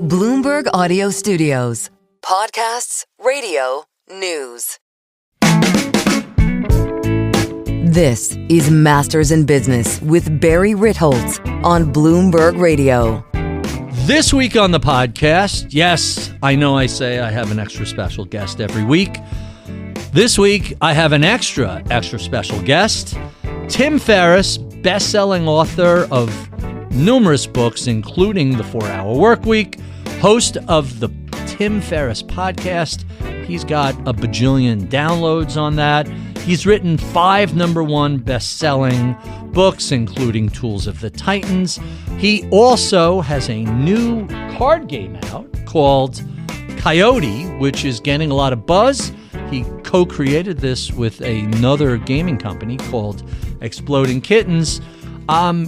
Bloomberg Audio Studios. Podcasts, radio, news. This is Masters in Business with Barry Ritholtz on Bloomberg Radio. This week on the podcast, yes, I know I say I have an extra special guest every week. This week, I have an extra special guest, Tim Ferriss, best-selling author of numerous books, including The 4-Hour Workweek, host of the Tim Ferriss podcast. He's got a bajillion downloads on that. He's written 5 #1 best-selling books, including Tools of the Titans. He also has a new card game out called Coyote, which is getting a lot of buzz. He co-created this with another gaming company called Exploding Kittens.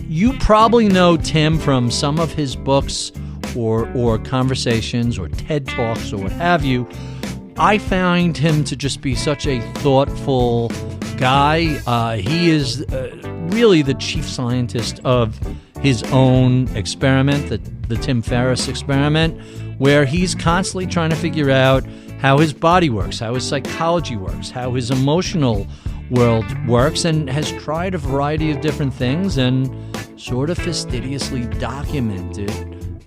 You probably know Tim from some of his books or conversations or TED Talks or what have you. I find him to just be such a thoughtful guy. He is really the chief scientist of his own experiment, the Tim Ferriss experiment, where he's constantly trying to figure out how his body works, how his psychology works, how his emotional world works, and has tried a variety of different things and sort of fastidiously documented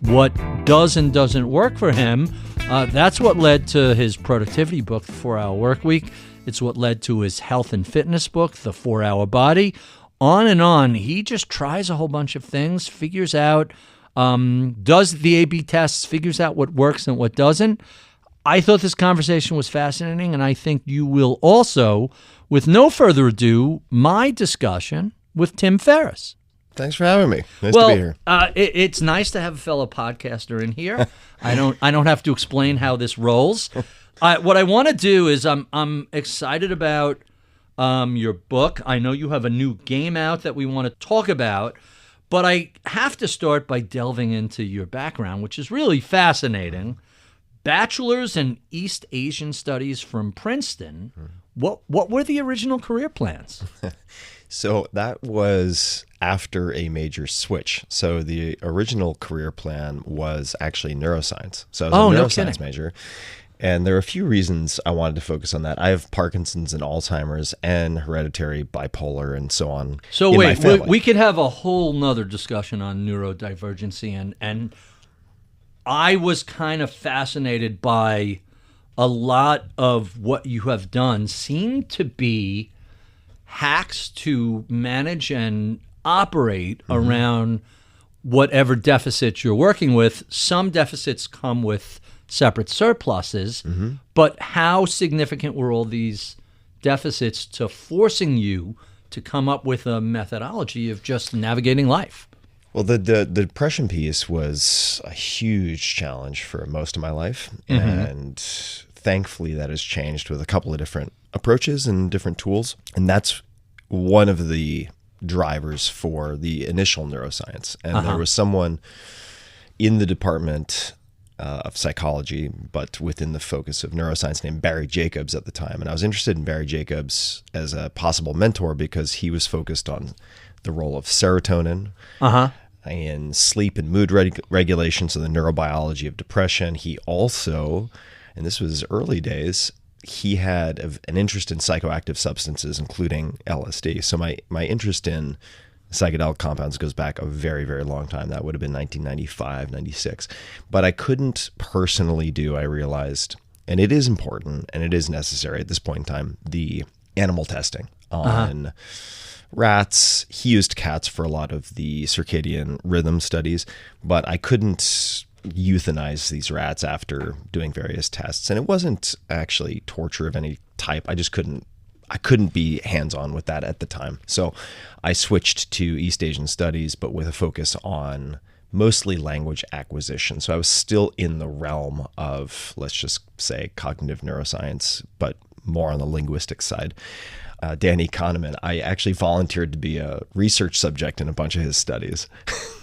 what does and doesn't work for him. That's what led to his productivity book, The 4-Hour Workweek. It's what led to his health and fitness book, The 4-Hour Body. On and on. He just tries a whole bunch of things, figures out, does the A/B tests, figures out what works and what doesn't. I thought this conversation was fascinating, and I think you will also. With no further ado, my discussion with Tim Ferriss. Thanks for having me. Nice to be here. It's nice to have a fellow podcaster in here. I don't have to explain how this rolls. What I want to do is I'm excited about your book. I know you have a new game out that we want to talk about, but I have to start by delving into your background, which is really fascinating. Bachelor's in East Asian Studies from Princeton. What were the original career plans? So that was after a major switch. So the original career plan was actually neuroscience. So I was a neuroscience major. And there are a few reasons I wanted to focus on that. I have Parkinson's and Alzheimer's and hereditary bipolar and so on. So wait, we could have a whole nother discussion on neurodivergency. And I was kind of fascinated by a lot of what you have done seem to be hacks to manage and operate around whatever deficits you're working with. Some deficits come with separate surpluses, but how significant were all these deficits to forcing you to come up with a methodology of just navigating life? Well, the depression piece was a huge challenge for most of my life, and thankfully that has changed with a couple of different approaches and different tools, and that's one of the drivers for the initial neuroscience. And there was someone in the department of psychology, but within the focus of neuroscience, named Barry Jacobs at the time, and I was interested in Barry Jacobs as a possible mentor because he was focused on the role of serotonin in sleep and mood regulation, so the neurobiology of depression. He also, and this was early days, he had an interest in psychoactive substances, including LSD. So my interest in psychedelic compounds goes back a very, very long time. That would have been 1995, 96. But I couldn't personally I realized, and it is important and it is necessary at this point in time, the animal testing on rats. He used cats for a lot of the circadian rhythm studies, but I couldn't euthanize these rats after doing various tests. And it wasn't actually torture of any type. I couldn't be hands-on with that at the time. So I switched to East Asian Studies, but with a focus on mostly language acquisition. So I was still in the realm of, let's just say, cognitive neuroscience, but more on the linguistic side. Danny Kahneman, I actually volunteered to be a research subject in a bunch of his studies.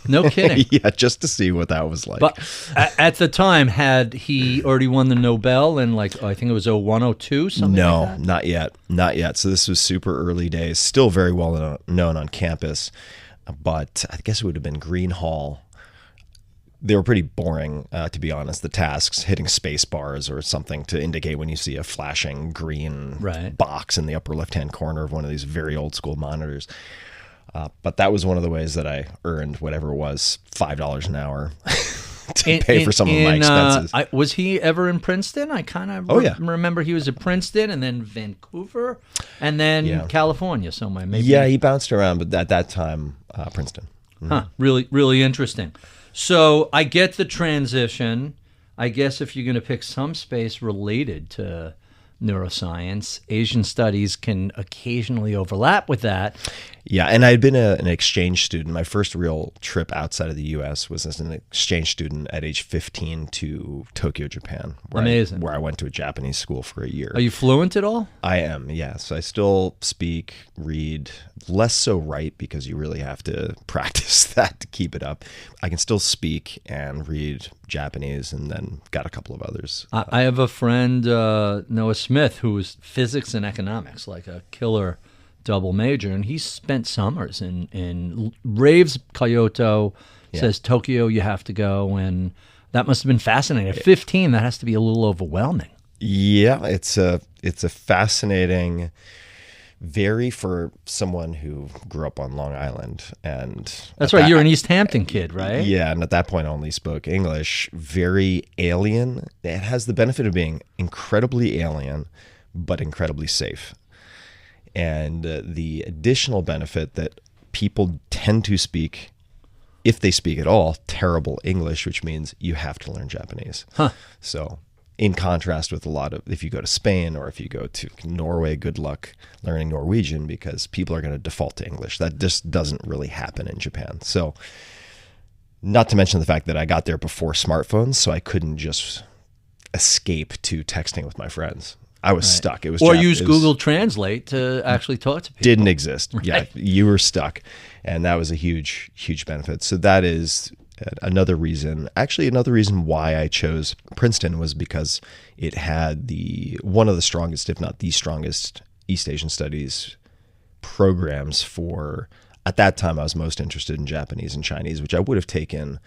No kidding. Yeah, just to see what that was like. But at the time, had he already won the Nobel in I think it was 01, 02, something like that? No, not yet. So this was super early days, still very well known on campus. But I guess it would have been Green Hall they were pretty boring, to be honest. The tasks, hitting space bars or something to indicate when you see a flashing green box in the upper left-hand corner of one of these very old school monitors. But that was one of the ways that I earned whatever it was, $5 an hour to pay for some of my expenses. Was he ever in Princeton? I kind of remember he was at Princeton and then Vancouver and then California somewhere. Maybe. Yeah, he bounced around, but at that time, Princeton. Mm-hmm. Huh, really, really interesting. So I get the transition. I guess if you're going to pick some space related to neuroscience, Asian studies can occasionally overlap with that. Yeah, and I'd been an exchange student. My first real trip outside of the U.S. was as an exchange student at age 15 to Tokyo, Japan. Amazing. Where I went to a Japanese school for a year. Are you fluent at all? I am, yes. I still speak, read, less so write because you really have to practice that to keep it up. I can still speak and read Japanese and then got a couple of others. I have a friend, Noah Smith, who was physics and economics, like a killer double major, and he spent summers in raves. Coyote says Tokyo, you have to go, and that must have been fascinating. At 15, that has to be a little overwhelming. Yeah, it's a fascinating, very for someone who grew up on Long Island, and that's right. You're an East Hampton kid, right? Yeah, and at that point, I only spoke English. Very alien. It has the benefit of being incredibly alien, but incredibly safe. And the additional benefit that people tend to speak, if they speak at all, terrible English, which means you have to learn Japanese. So in contrast with a lot of, if you go to Spain or if you go to Norway, good luck learning Norwegian because people are going to default to English. That just doesn't really happen in Japan. So not to mention the fact that I got there before smartphones, so I couldn't just escape to texting with my friends. I was stuck. It was use Google Translate to actually talk to people. Didn't exist. Right. Yeah, you were stuck, and that was a huge, huge benefit. So that is another reason. Actually, another reason why I chose Princeton was because it had one of the strongest, if not the strongest, East Asian studies programs for. At that time, I was most interested in Japanese and Chinese, which I would have taken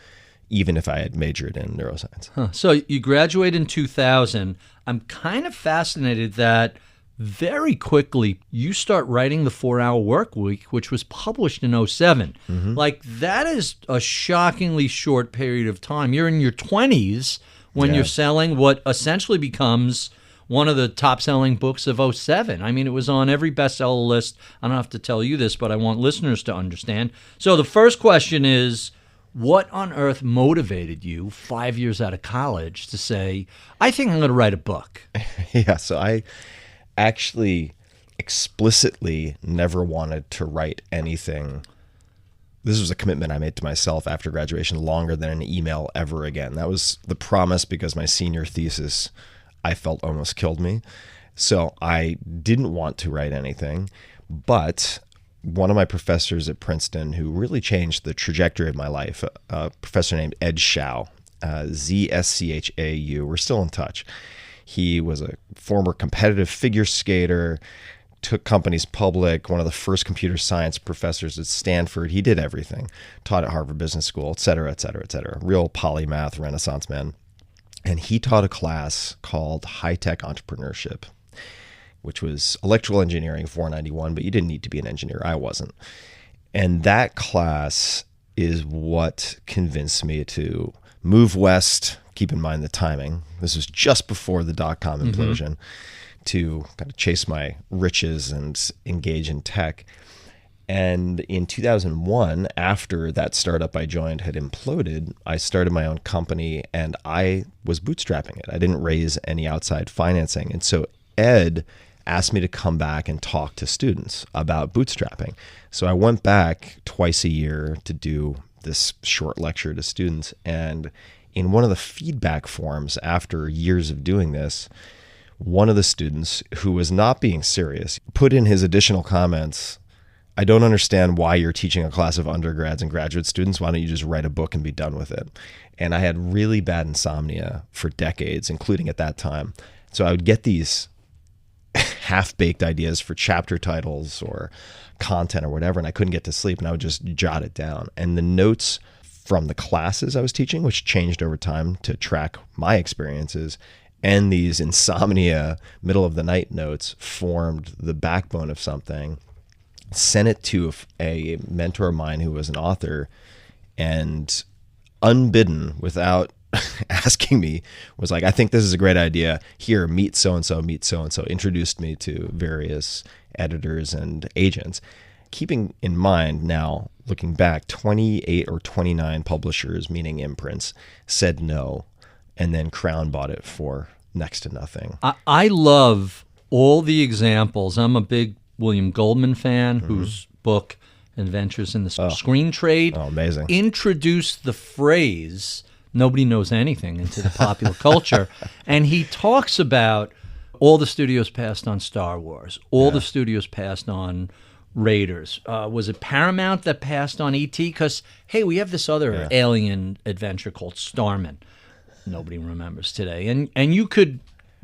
even if I had majored in neuroscience. So you graduated in 2000. I'm kind of fascinated that very quickly you start writing the 4-Hour Workweek, which was published in 2007. Mm-hmm. Like, that is a shockingly short period of time. You're in your 20s when you're selling what essentially becomes one of the top-selling books of 2007. I mean, it was on every bestseller list. I don't have to tell you this, but I want listeners to understand. So the first question is, what on earth motivated you 5 years out of college to say, I think I'm going to write a book? Yeah, so I actually explicitly never wanted to write anything. This was a commitment I made to myself after graduation, longer than an email ever again. That was the promise because my senior thesis, I felt, almost killed me. So I didn't want to write anything, but one of my professors at Princeton who really changed the trajectory of my life, a professor named Ed Schau, ZSCHAU, we're still in touch. He was a former competitive figure skater, took companies public, one of the first computer science professors at Stanford. He did everything, taught at Harvard Business School, et cetera, et cetera, et cetera. Real polymath Renaissance man. And he taught a class called High-Tech Entrepreneurship, which was electrical engineering 491, but you didn't need to be an engineer. I wasn't. And that class is what convinced me to move west. Keep in mind the timing. This was just before the dot-com implosion, to kind of chase my riches and engage in tech. And in 2001, after that startup I joined had imploded, I started my own company and I was bootstrapping it. I didn't raise any outside financing. And so Ed asked me to come back and talk to students about bootstrapping. So I went back twice a year to do this short lecture to students. And in one of the feedback forms after years of doing this, one of the students, who was not being serious, put in his additional comments, I don't understand why you're teaching a class of undergrads and graduate students. Why don't you just write a book and be done with it? And I had really bad insomnia for decades, including at that time. So I would get these half-baked ideas for chapter titles or content or whatever, and I couldn't get to sleep, and I would just jot it down. And the notes from the classes I was teaching, which changed over time to track my experiences. And these insomnia, middle of the night notes formed the backbone of something. Sent it to a mentor of mine who was an author, and unbidden, without asking me, was like, I think this is a great idea. Here, meet so-and-so, meet so-and-so. Introduced me to various editors and agents. Keeping in mind now, looking back, 28 or 29 publishers, meaning imprints, said no, and then Crown bought it for next to nothing. I love all the examples. I'm a big William Goldman fan, whose book, Adventures in the Screen Trade, amazing, introduced the phrase, nobody knows anything, into the popular culture. And he talks about all the studios passed on Star Wars, all the studios passed on Raiders. Was it Paramount that passed on E.T.? Because, hey, we have this other alien adventure called Starman. Nobody remembers today. And you could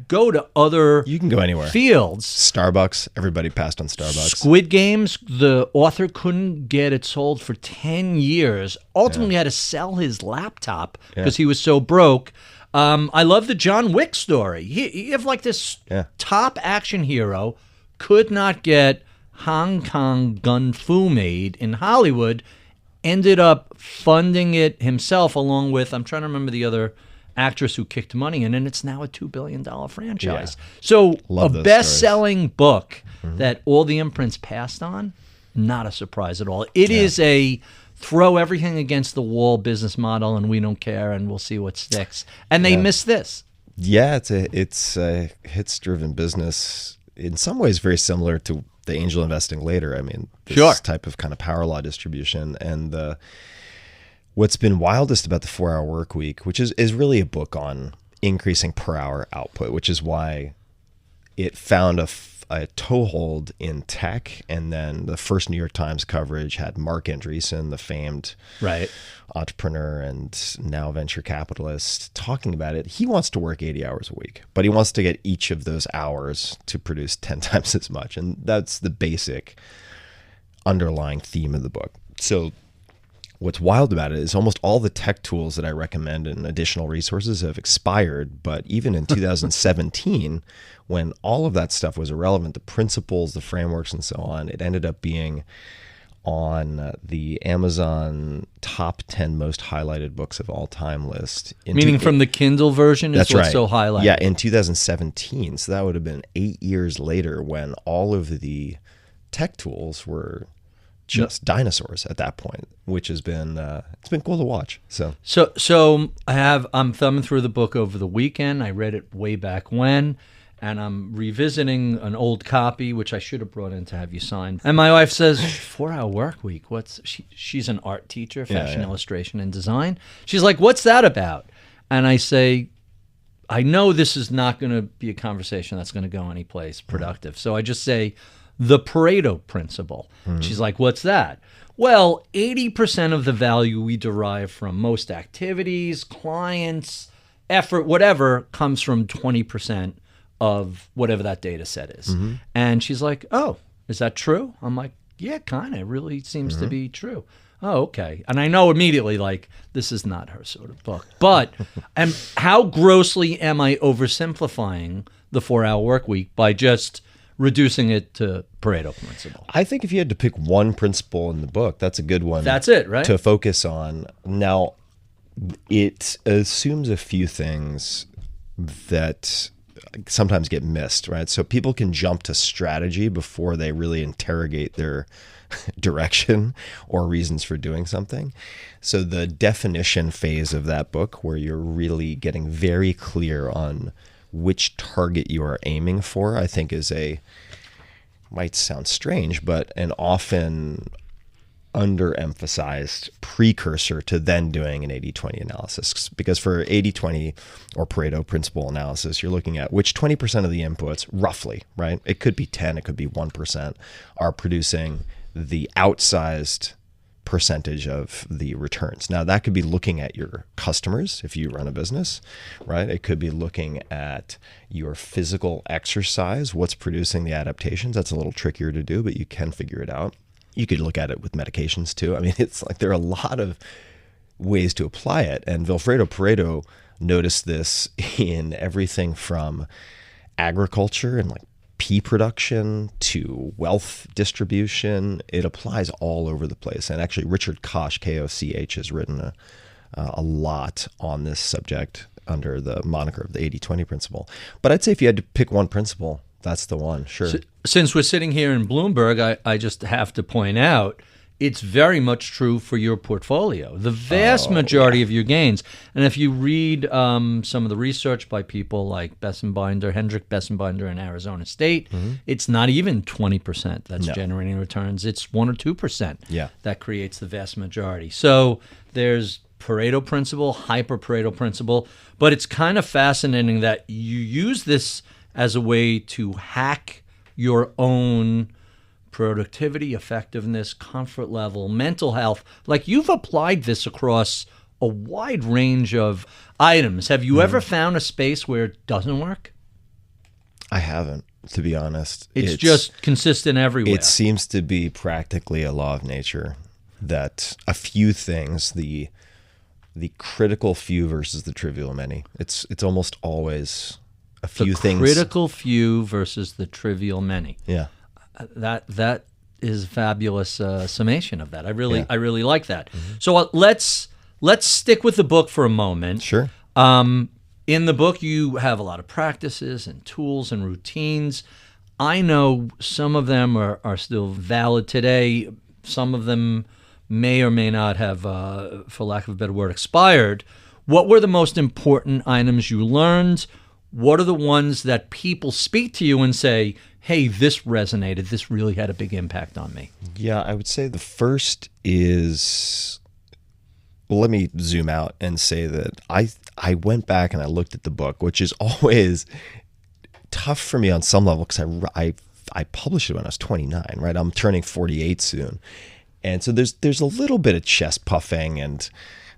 go to other You can go anywhere. fields. Starbucks, everybody passed on Starbucks. Squid Games, the author couldn't get it sold for 10 years. Ultimately had to sell his laptop because he was so broke. I love the John Wick story. You have like this top action hero, could not get Hong Kong gun fu made in Hollywood, ended up funding it himself along with, I'm trying to remember the other actress who kicked money in, and it's now a $2 billion franchise. So Love a those best-selling book that all the imprints passed on, not a surprise at all. It is a throw everything against the wall business model, and we don't care, and we'll see what sticks. And they miss this. Yeah, it's a hits-driven business. In some ways, very similar to the angel investing later. I mean, this type of kind of power law distribution. And what's been wildest about the 4-Hour Workweek, which is really a book on increasing per hour output, which is why it found a toehold in tech. And then the first New York Times coverage had Mark Andreessen, the famed entrepreneur and now venture capitalist, talking about it. He wants to work 80 hours a week, but he wants to get each of those hours to produce 10 times as much. And that's the basic underlying theme of the book. So what's wild about it is almost all the tech tools that I recommend and additional resources have expired. But even in 2017, when all of that stuff was irrelevant, the principles, the frameworks, and so on, it ended up being on the Amazon top 10 most highlighted books of all time list. Meaning from the Kindle version is what's so highlighted. Yeah, in 2017. So that would have been 8 years later when all of the tech tools were just dinosaurs at that point, which has been it's been cool to watch. So I'm thumbing through the book over the weekend. I read it way back when, and I'm revisiting an old copy, which I should have brought in to have you sign. And my wife says, 4-Hour Workweek. She's an art teacher, fashion illustration and design. She's like, what's that about? And I say, I know this is not going to be a conversation that's going to go anyplace productive. So I just say, the Pareto principle. She's like, what's that? Well, 80% of the value we derive from most activities, clients, effort, whatever, comes from 20% of whatever that data set is. And she's like, oh, is that true? I'm like, yeah, kind of. It really seems to be true. Oh, okay. And I know immediately, like, this is not her sort of book. But how grossly am I oversimplifying the 4-Hour Workweek by just reducing it to Pareto principle? I think if you had to pick one principle in the book, that's a good one. That's it, right? To focus on. Now, it assumes a few things that sometimes get missed, right? So people can jump to strategy before they really interrogate their direction or reasons for doing something. So the definition phase of that book, where you're really getting very clear on which target you are aiming for, I think is might sound strange, but an often underemphasized precursor to then doing an 80-20 analysis. Because for 80-20 or Pareto principle analysis, you're looking at which 20% of the inputs, roughly, right? It could be 10, it could be 1%, are producing the outsized percentage of the returns. Now, that could be looking at your customers if you run a business, right? It could be looking at your physical exercise, what's producing the adaptations. That's a little trickier to do, but you can figure it out. You could look at it with medications too. I mean, it's like there are a lot of ways to apply it. And Vilfredo Pareto noticed this in everything from agriculture and like pea production to wealth distribution. It applies all over the place. And actually, Richard Koch, Koch, has written a lot on this subject under the moniker of the 80-20 principle. But I'd say if you had to pick one principle, that's the one, sure. So, since we're sitting here in Bloomberg, I just have to point out, it's very much true for your portfolio. The vast majority of your gains, and if you read some of the research by people like Hendrik Bessenbinder in Arizona State, it's not even 20% that's generating returns. It's 1 or 2% that creates the vast majority. So there's Pareto principle, hyper Pareto principle, but it's kind of fascinating that you use this as a way to hack your own productivity, effectiveness, comfort level, mental health. Like, you've applied this across a wide range of items. Have you ever found a space where it doesn't work? I haven't, to be honest. It's just consistent everywhere. It seems to be practically a law of nature that a few things, the critical few versus the trivial many. It's almost always a few things. The critical few versus the trivial many. Yeah. That is a fabulous summation of that. I really like that. So let's stick with the book for a moment. Sure. In the book, you have a lot of practices and tools and routines. I know some of them are still valid today. Some of them may or may not have, for lack of a better word, expired. What were the most important items you learned? What are the ones that people speak to you and say, hey, this resonated, this really had a big impact on me? Yeah, I would say the first is, well, let me zoom out and say that I went back and I looked at the book, which is always tough for me on some level because I published it when I was 29, right? I'm turning 48 soon. And so there's a little bit of chest puffing and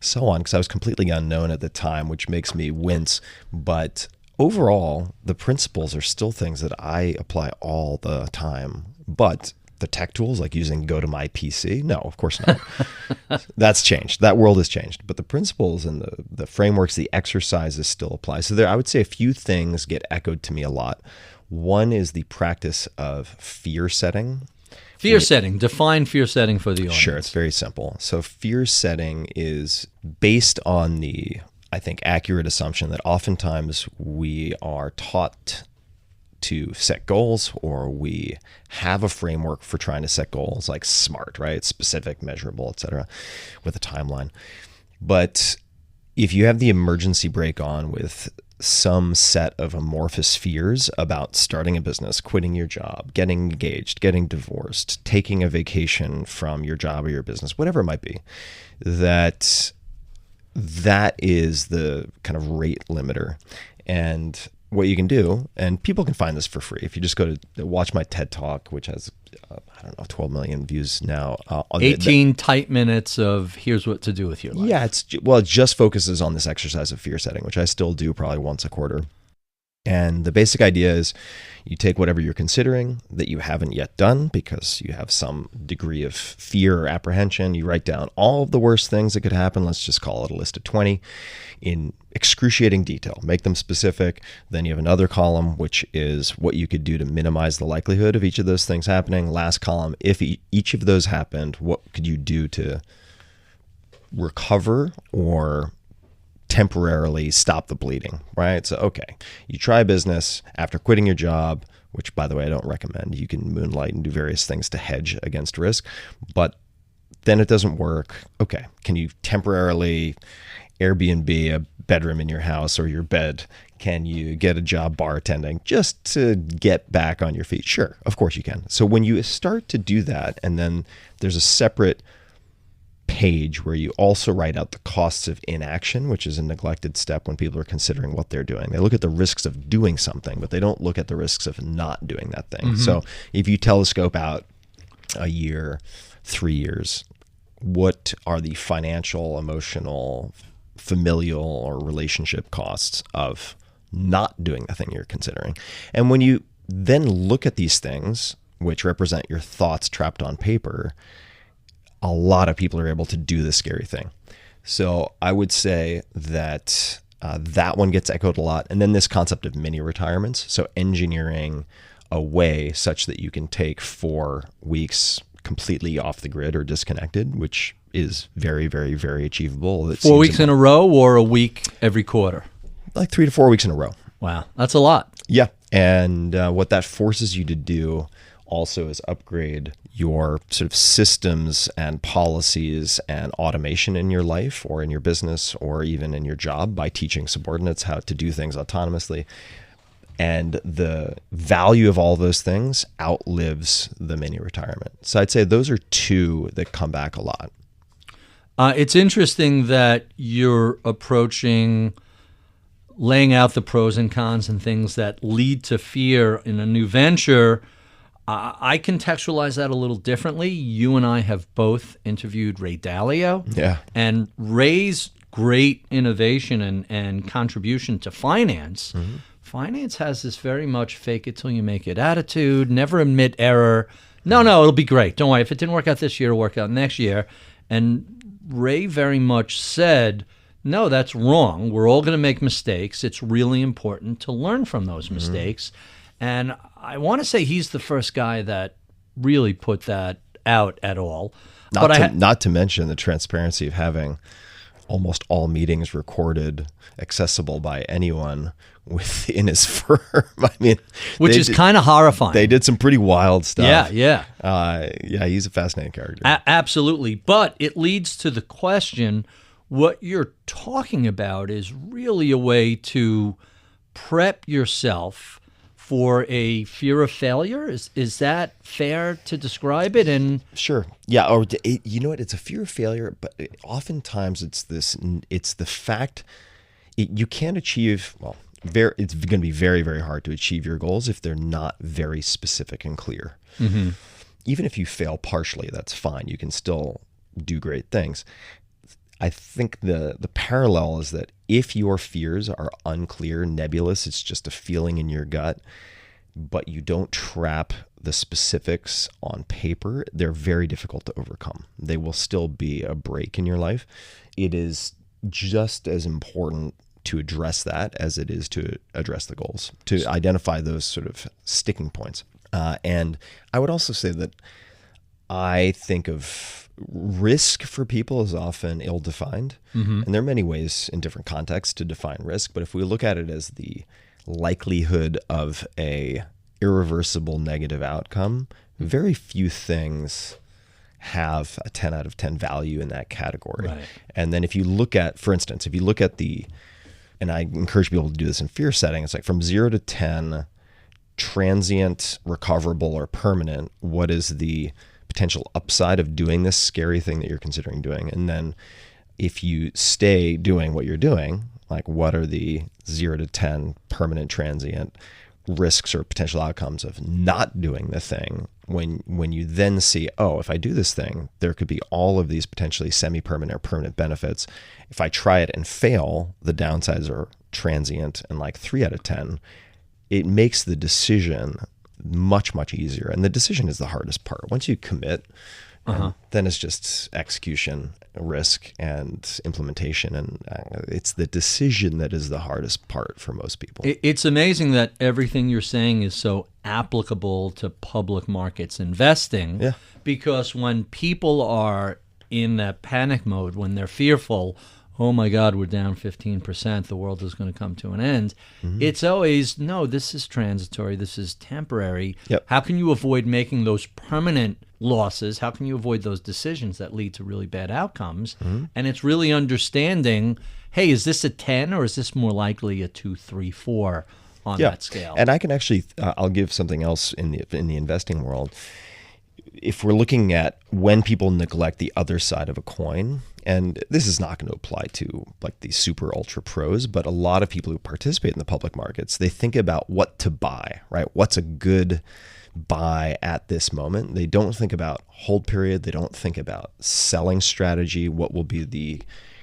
so on because I was completely unknown at the time, which makes me wince. But overall, the principles are still things that I apply all the time. But the tech tools, like using Go to My PC, no, of course not. That's changed. That world has changed. But the principles and the frameworks, the exercises still apply. So I would say a few things get echoed to me a lot. One is the practice of fear setting. Fear setting. Define fear setting for the audience. Sure, it's very simple. So fear setting is based on the, I think, accurate assumption that oftentimes we are taught to set goals, or we have a framework for trying to set goals, like SMART, right? Specific, measurable, etc., with a timeline. But if you have the emergency brake on with some set of amorphous fears about starting a business, quitting your job, getting engaged, getting divorced, taking a vacation from your job or your business, whatever it might be, that is the kind of rate limiter. And what you can do, and people can find this for free, if you just go to watch my TED Talk, which has, 12 million views now. 18 tight minutes of here's what to do with your life. Yeah, it just focuses on this exercise of fear setting, which I still do probably once a quarter. And the basic idea is you take whatever you're considering that you haven't yet done because you have some degree of fear or apprehension. You write down all of the worst things that could happen. Let's just call it a list of 20 in excruciating detail. Make them specific. Then you have another column, which is what you could do to minimize the likelihood of each of those things happening. Last column, if each of those happened, what could you do to recover or temporarily stop the bleeding, right? So, okay, you try a business after quitting your job, which, by the way, I don't recommend. You can moonlight and do various things to hedge against risk, but then it doesn't work. Okay, can you temporarily Airbnb a bedroom in your house or your bed? Can you get a job bartending just to get back on your feet? Sure, of course you can. So when you start to do that, and then there's a separate page where you also write out the costs of inaction, which is a neglected step when people are considering what they're doing. They look at the risks of doing something, but they don't look at the risks of not doing that thing. Mm-hmm. So if you telescope out a year, 3 years, what are the financial, emotional, familial, or relationship costs of not doing the thing you're considering? And when you then look at these things, which represent your thoughts trapped on paper, a lot of people are able to do this scary thing. So I would say that that one gets echoed a lot. And then this concept of mini retirements. So engineering a way such that you can take 4 weeks completely off the grid or disconnected, which is very, very, very achievable. 4 weeks in a row or a week every quarter? Like 3 to 4 weeks in a row. Wow, that's a lot. Yeah. And what that forces you to do also is upgrade your sort of systems and policies and automation in your life or in your business or even in your job by teaching subordinates how to do things autonomously. And the value of all those things outlives the mini retirement. So I'd say those are 2 that come back a lot. It's interesting that you're approaching laying out the pros and cons and things that lead to fear in a new venture. I contextualize that a little differently. You and I have both interviewed Ray Dalio. Yeah. And Ray's great innovation and contribution to finance. Mm-hmm. Finance has this very much fake it till you make it attitude, never admit error. No, it'll be great. Don't worry. If it didn't work out this year, it'll work out next year. And Ray very much said, no, that's wrong. We're all going to make mistakes. It's really important to learn from those mistakes. And I want to say he's the first guy that really put that out at all. Not to mention the transparency of having almost all meetings recorded, accessible by anyone within his firm. I mean, which is kind of horrifying. They did some pretty wild stuff. Yeah. He's a fascinating character. Absolutely. But it leads to the question, what you're talking about is really a way to prep yourself for a fear of failure. Is that fair to describe it? And sure. Yeah. Or you know what? It's a fear of failure, but oftentimes it's the fact you can't achieve, it's going to be very, very hard to achieve your goals if they're not very specific and clear. Mm-hmm. Even if you fail partially, that's fine. You can still do great things. I think the parallel is that if your fears are unclear, nebulous, it's just a feeling in your gut, but you don't trap the specifics on paper, they're very difficult to overcome. They will still be a break in your life. It is just as important to address that as it is to address the goals, to identify those sort of sticking points. And I would also say that I think of risk for people is often ill-defined. Mm-hmm. And there are many ways in different contexts to define risk. But if we look at it as the likelihood of a irreversible negative outcome, very few things have a 10 out of 10 value in that category. Right. And then if you look at, for instance, and I encourage people to do this in fear setting, it's like from 0 to 10, transient, recoverable, or permanent, what is the potential upside of doing this scary thing that you're considering doing? And then if you stay doing what you're doing, like what are the 0 to 10 permanent, transient risks or potential outcomes of not doing the thing? When you then see, if I do this thing, there could be all of these potentially semi-permanent or permanent benefits. If I try it and fail, the downsides are transient and like 3 out of 10. It makes the decision much, much easier. And the decision is the hardest part. Once you commit, then it's just execution, risk, and implementation. And it's the decision that is the hardest part for most people. It's amazing that everything you're saying is so applicable to public markets investing. Yeah. Because when people are in that panic mode, when they're fearful, oh my God, we're down 15%, the world is going to come to an end. Mm-hmm. It's always, no, this is transitory, this is temporary. Yep. How can you avoid making those permanent losses? How can you avoid those decisions that lead to really bad outcomes? Mm-hmm. And it's really understanding, hey, is this a 10 or is this more likely a 2, 3, 4 on that scale? And I can actually, I'll give something else in the investing world. If we're looking at when people neglect the other side of a coin, and this is not going to apply to like the super ultra pros, but a lot of people who participate in the public markets, they think about what to buy, right? What's a good buy at this moment? They don't think about hold period. They don't think about selling strategy. What will be the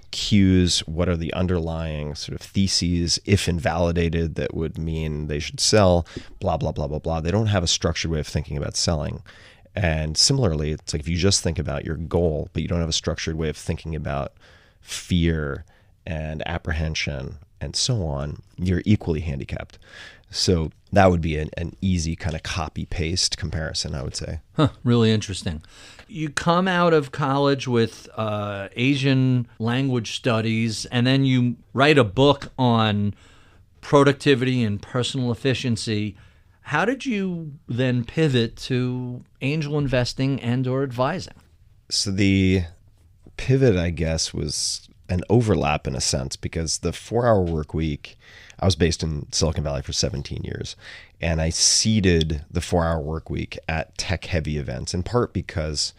cues? What are the underlying sort of theses, if invalidated, that would mean they should sell, blah, blah, blah, blah, blah. They don't have a structured way of thinking about selling. And similarly, it's like if you just think about your goal, but you don't have a structured way of thinking about fear and apprehension and so on, you're equally handicapped. So that would be an easy kind of copy-paste comparison, I would say. Really interesting. You come out of college with Asian language studies, and then you write a book on productivity and personal efficiency. How did you then pivot to angel investing and or advising? So the pivot, I guess, was an overlap in a sense, because the 4-hour work week, I was based in Silicon Valley for 17 years, and I seeded the 4-hour work week at tech-heavy events, in part because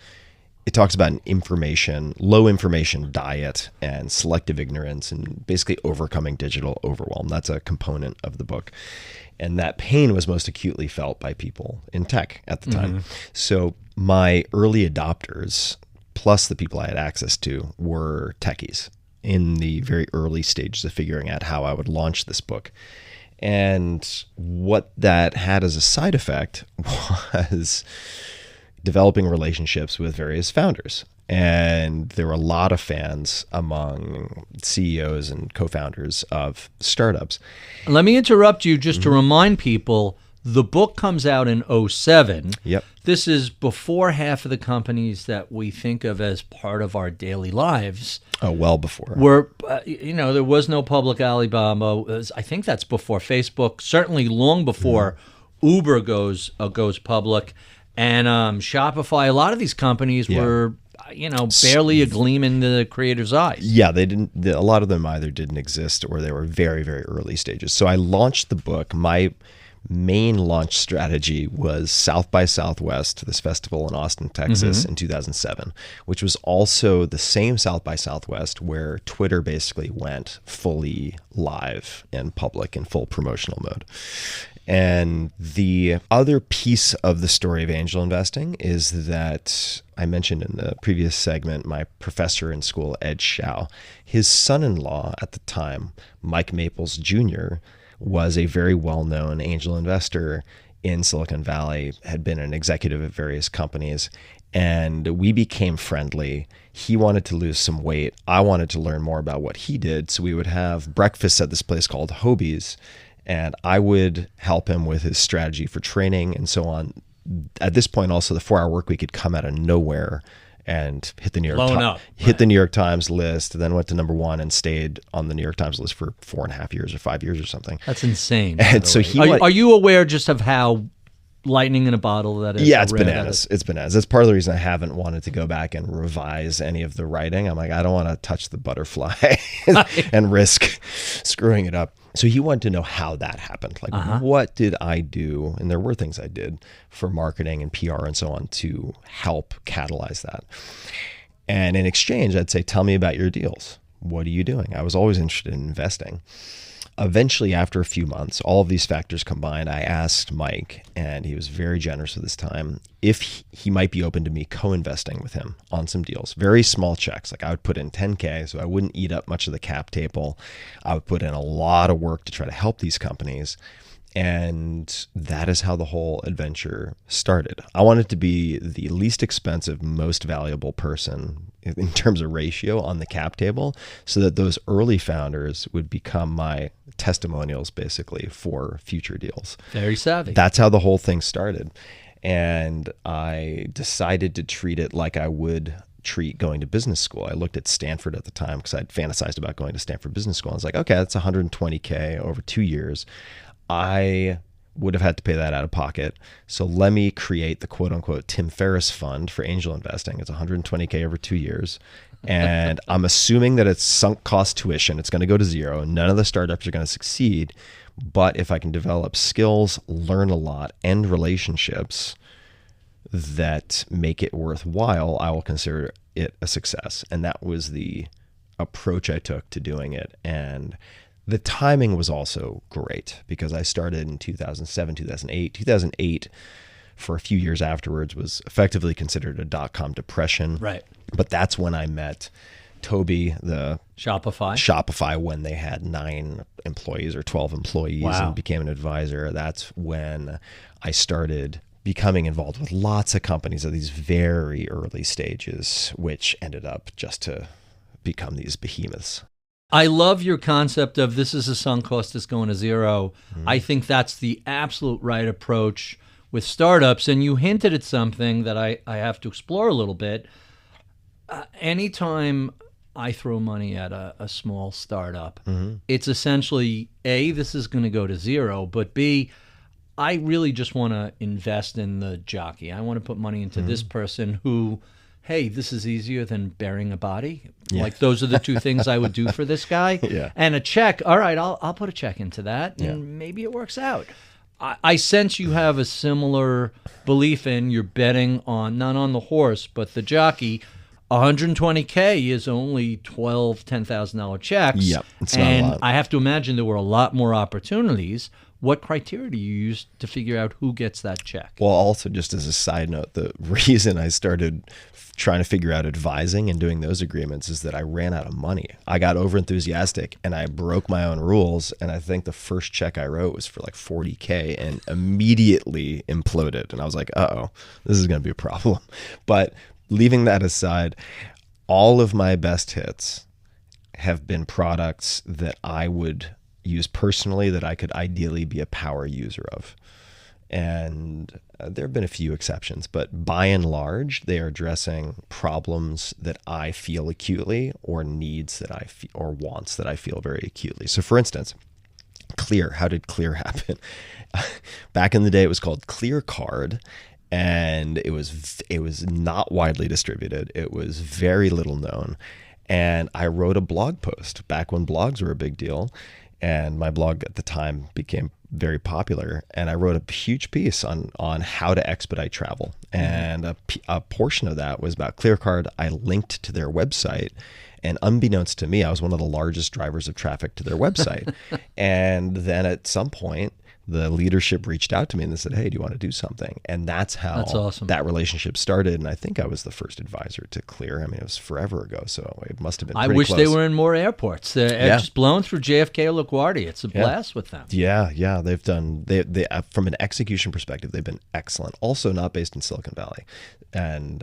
it talks about an low information diet and selective ignorance and basically overcoming digital overwhelm. That's a component of the book. And that pain was most acutely felt by people in tech at the time. So my early adopters, plus the people I had access to, were techies in the very early stages of figuring out how I would launch this book. And what that had as a side effect was developing relationships with various founders. And there were a lot of fans among CEOs and co-founders of startups. Let me interrupt you just to remind people, the book comes out in 2007. Yep. This is before half of the companies that we think of as part of our daily lives. Oh, well before. Were, there was no public Alibaba. I think that's before Facebook, certainly long before Uber goes public. And Shopify, a lot of these companies were, barely a gleam in the creator's eyes. Yeah, they didn't. A lot of them either didn't exist or they were very, very early stages. So I launched the book. My main launch strategy was South by Southwest, this festival in Austin, Texas in 2007, which was also the same South by Southwest where Twitter basically went fully live and public in full promotional mode. And the other piece of the story of angel investing is that I mentioned in the previous segment, my professor in school, Ed Shao, his son-in-law at the time, Mike Maples Jr., was a very well-known angel investor in Silicon Valley, had been an executive at various companies, and we became friendly. He wanted to lose some weight. I wanted to learn more about what he did, so we would have breakfast at this place called Hobie's, and I would help him with his strategy for training and so on. At this point, also, the 4-hour work week had come out of nowhere and hit the New York Times list, then went to number 1 and stayed on the New York Times list for 4.5 years or 5 years or something. That's insane. And so are you aware just of how lightning in a bottle that is? Yeah, it's bananas. It's bananas. That's part of the reason I haven't wanted to go back and revise any of the writing. I'm like, I don't want to touch the butterfly and risk screwing it up. So he wanted to know how that happened. Like, what did I do? And there were things I did for marketing and PR and so on to help catalyze that. And in exchange, I'd say, tell me about your deals. What are you doing? I was always interested in investing. Eventually, after a few months, all of these factors combined, I asked Mike, and he was very generous with his time, if he might be open to me co-investing with him on some deals. Very small checks. Like I would put in $10K, so I wouldn't eat up much of the cap table. I would put in a lot of work to try to help these companies. And that is how the whole adventure started. I wanted to be the least expensive, most valuable person in terms of ratio on the cap table, so that those early founders would become my testimonials basically for future deals. Very savvy. That's how the whole thing started. And I decided to treat it like I would treat going to business school. I looked at Stanford at the time because I'd fantasized about going to Stanford Business School. I was like, okay, that's $120K over 2 years. I would have had to pay that out of pocket. So let me create the quote unquote Tim Ferriss fund for angel investing. It's $120K over 2 years. And I'm assuming that it's sunk cost tuition. It's going to go to zero. None of the startups are going to succeed. But if I can develop skills, learn a lot, and relationships that make it worthwhile, I will consider it a success. And that was the approach I took to doing it. And the timing was also great because I started in 2007, 2008. 2008, for a few years afterwards, was effectively considered a dot-com depression. Right. But that's when I met Toby, the Shopify, when they had 9 employees or 12 employees and became an advisor. That's when I started becoming involved with lots of companies at these very early stages, which ended up just to become these behemoths. I love your concept of this is a sunk cost that's going to zero. I think that's the absolute right approach with startups. And you hinted at something that I have to explore a little bit. Anytime I throw money at a small startup, it's essentially, A, this is going to go to zero, but B, I really just want to invest in the jockey. I want to put money into this person who, hey, this is easier than burying a body. Yeah. Like those are the two things I would do for this guy. Yeah. And a check, all right, I'll put a check into that, and maybe it works out. I sense you have a similar belief in you're betting on, not on the horse, but the jockey. $120K is only $10,000 checks. Yep, it's not and a lot. I have to imagine there were a lot more opportunities. What criteria do you use to figure out who gets that check? Well, also just as a side note, the reason I started trying to figure out advising and doing those agreements is that I ran out of money. I got over enthusiastic and I broke my own rules. And I think the first check I wrote was for like $40K and immediately imploded. And I was like, uh-oh, this is going to be a problem. But leaving that aside, all of my best hits have been products that I would use personally that I could ideally be a power user of. And there have been a few exceptions, but by and large, they are addressing problems that I feel acutely or needs that I feel or wants that I feel very acutely. So for instance, Clear, how did Clear happen? Back in the day, it was called Clear Card. And it was not widely distributed. It was very little known. And I wrote a blog post back when blogs were a big deal. And my blog at the time became very popular. And I wrote a huge piece on how to expedite travel. And a portion of that was about ClearCard. I linked to their website. And unbeknownst to me, I was one of the largest drivers of traffic to their website. And then at some point, the leadership reached out to me and they said, hey, do you want to do something? And that's how awesome. That relationship started. And I think I was the first advisor to Clear. I mean, it was forever ago, so it must have been pretty close. I wish they were in more airports. They're just blown through JFK or LaGuardia. It's a blast with them. Yeah. They've done, they from an execution perspective, they've been excellent. Also not based in Silicon Valley. And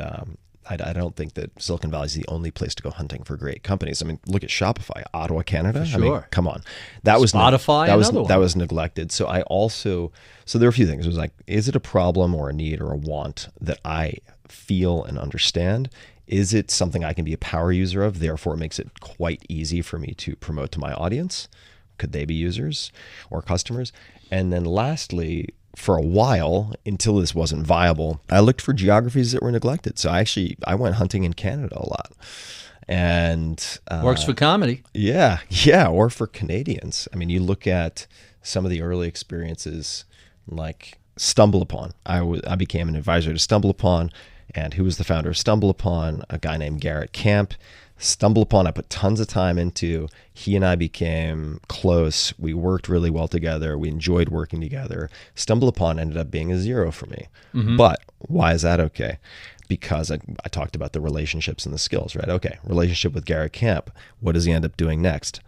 I don't think that Silicon Valley is the only place to go hunting for great companies. I mean, look at Shopify, Ottawa, Canada. For sure. I mean, come on. That was Spotify, that was neglected. So there were a few things. It was like, is it a problem or a need or a want that I feel and understand? Is it something I can be a power user of? Therefore, it makes it quite easy for me to promote to my audience. Could they be users or customers? And then lastly, for a while, until this wasn't viable, I looked for geographies that were neglected. So I went hunting in Canada a lot. And works for comedy. Yeah, or for Canadians. I mean, you look at some of the early experiences like Stumble Upon. I became an advisor to Stumble Upon, and who was the founder of Stumble Upon? A guy named Garrett Camp. Stumble Upon, I put tons of time into. He and I became close. We worked really well together. We enjoyed working together. Stumble Upon ended up being a zero for me. But why is that okay? Because I talked about the relationships and the skills, right? Okay, relationship with Garrett Camp. What does he end up doing next?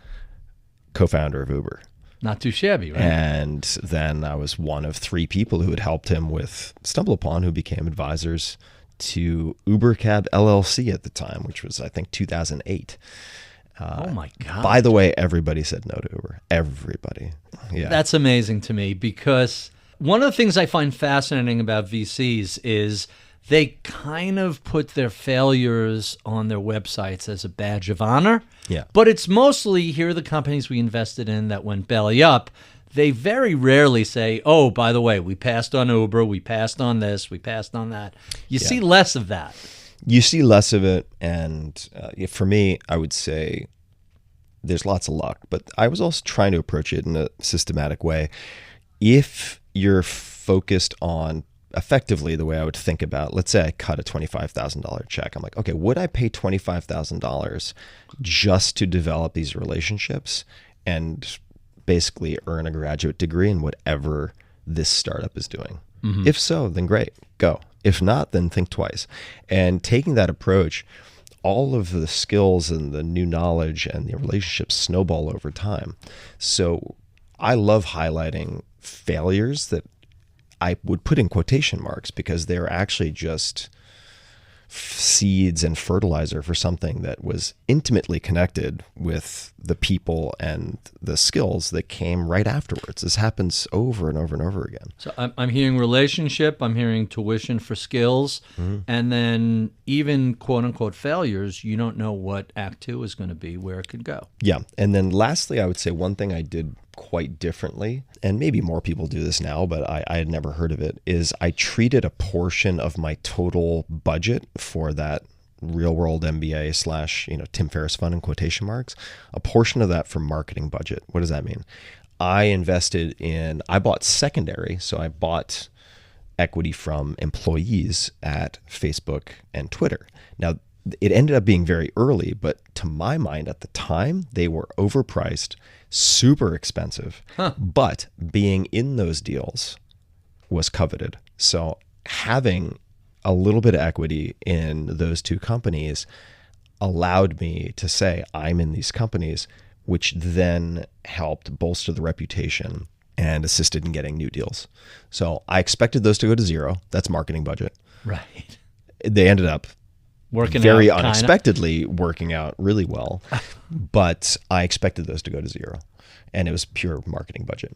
Co-founder of Uber. Not too shabby, right? And then I was one of 3 people who had helped him with Stumble Upon, who became advisors to Uber Cab LLC at the time, which was, I think, 2008. Oh my God. By the way, everybody said no to Uber. Everybody. Yeah. That's amazing to me, because one of the things I find fascinating about VCs is they kind of put their failures on their websites as a badge of honor. Yeah. But it's mostly, here are the companies we invested in that went belly up. They very rarely say, oh, by the way, we passed on Uber, we passed on this, we passed on that. You see less of that. You see less of it. And for me, I would say there's lots of luck. But I was also trying to approach it in a systematic way. If you're focused on effectively the way I would think about, let's say I cut a $25,000 check. I'm like, okay, would I pay $25,000 just to develop these relationships and basically earn a graduate degree in whatever this startup is doing? If so, then great, go. If not, then think twice. And taking that approach, all of the skills and the new knowledge and the relationships snowball over time. So I love highlighting failures that I would put in quotation marks, because they're actually just seeds and fertilizer for something that was intimately connected with the people and the skills that came right afterwards. This happens over and over and over again. So I'm hearing relationship, I'm hearing tuition for skills, and then even quote unquote failures, you don't know what Act 2 is going to be, where it could go. Yeah. And then lastly, I would say one thing I did quite differently, and maybe more people do this now, but I had never heard of it, is I treated a portion of my total budget for that real world MBA / Tim Ferriss fund in quotation marks, a portion of that for marketing budget. What does that mean? I bought secondary. So I bought equity from employees at Facebook and Twitter. Now, it ended up being very early, but to my mind at the time, they were overpriced, super expensive, but being in those deals was coveted. So having a little bit of equity in those two companies allowed me to say I'm in these companies, which then helped bolster the reputation and assisted in getting new deals. So I expected those to go to zero. That's marketing budget. Right. They ended up Working very out, unexpectedly working out really well, but I expected those to go to zero, and it was pure marketing budget.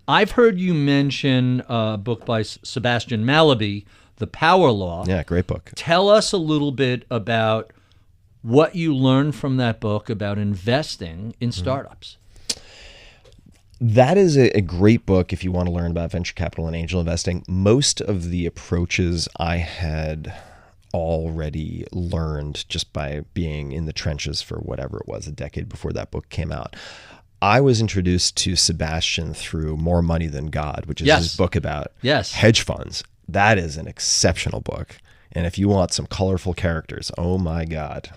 I've heard you mention a book by Sebastian Mallaby, The Power Law. Yeah, great book. Tell us a little bit about what you learned from that book about investing in startups. That is a great book if you want to learn about venture capital and angel investing. Most of the approaches I had already learned just by being in the trenches for whatever it was, a decade before that book came out. I was introduced to Sebastian through More Money Than God, which is his book about hedge funds. That is an exceptional book. And if you want some colorful characters, oh my God,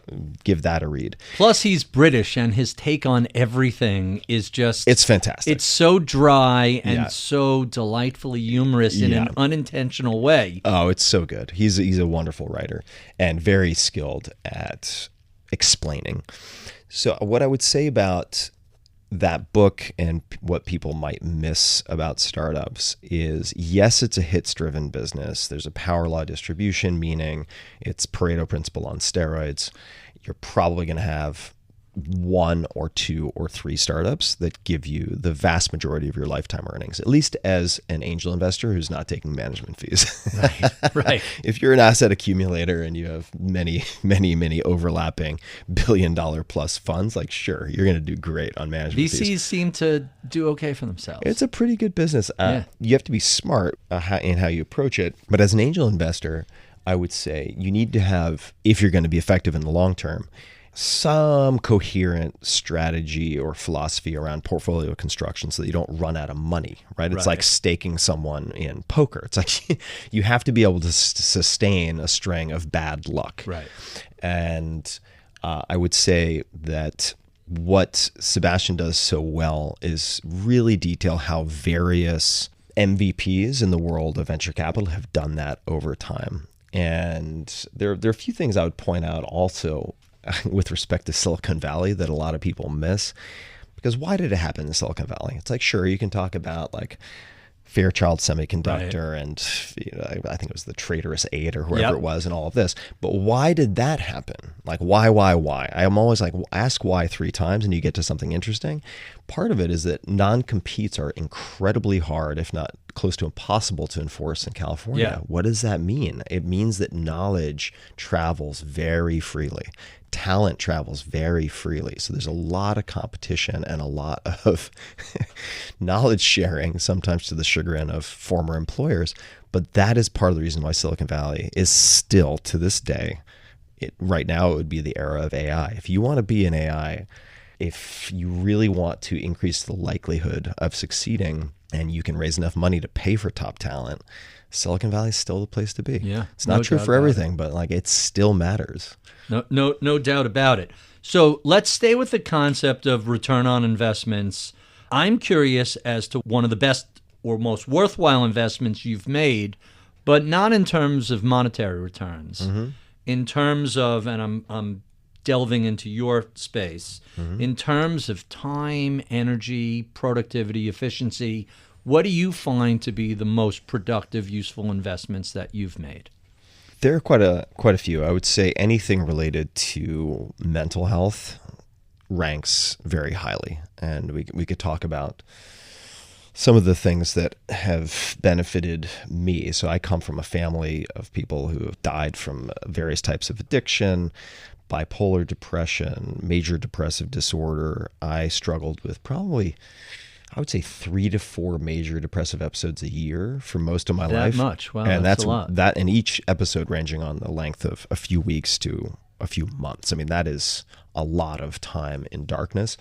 give that a read. Plus, he's British, and his take on everything is just... It's fantastic. It's so dry and so delightfully humorous in an unintentional way. Oh, it's so good. He's a wonderful writer and very skilled at explaining. So what I would say about that book and what people might miss about startups is, yes, it's a hits-driven business. There's a power law distribution, meaning it's Pareto principle on steroids. You're probably going to have 1 or 2 or 3 startups that give you the vast majority of your lifetime earnings, at least as an angel investor who's not taking management fees. Right. If you're an asset accumulator and you have many, many, many overlapping $billion-plus funds, like, sure, you're going to do great on management fees. VCs seem to do okay for themselves. It's a pretty good business. You have to be smart in how you approach it. But as an angel investor, I would say you need to have, if you're going to be effective in the long term, some coherent strategy or philosophy around portfolio construction so that you don't run out of money, right? It's like staking someone in poker. It's like you have to be able to sustain a string of bad luck. Right. And I would say that what Sebastian does so well is really detail how various MVPs in the world of venture capital have done that over time. And there are a few things I would point out also with respect to Silicon Valley that a lot of people miss. Because why did it happen in Silicon Valley? It's like, sure, you can talk about like Fairchild Semiconductor and I think it was the Traitorous 8 or whoever it was and all of this. But why did that happen? Like, why? I'm always like, ask why 3 times and you get to something interesting. Part of it is that non-competes are incredibly hard, if not close to impossible to enforce in California. Yeah. What does that mean? It means that knowledge travels very freely. Talent travels very freely. So there's a lot of competition and a lot of knowledge sharing, sometimes to the chagrin of former employers. But that is part of the reason why Silicon Valley is still, to this day, right now it would be the era of AI. If you want to be in AI, if you really want to increase the likelihood of succeeding and you can raise enough money to pay for top talent, Silicon Valley is still the place to be. Yeah, it's not true for everything, but like it still matters. No doubt about it. So let's stay with the concept of return on investments. I'm curious as to one of the best or most worthwhile investments you've made, but not in terms of monetary returns. Mm-hmm. In terms of, and I'm delving into your space, mm-hmm. in terms of time, energy, productivity, efficiency, what do you find to be the most productive, useful investments that you've made? There are quite a few. I would say anything related to mental health ranks very highly, and we could talk about some of the things that have benefited me. So I come from a family of people who have died from various types of addiction, bipolar depression, major depressive disorder. I struggled with probably, I would say, 3 to 4 major depressive episodes a year for most of my life. That much? Wow, and that's a lot. That, and each episode ranging on the length of a few weeks to a few months. I mean, that is a lot of time in darkness.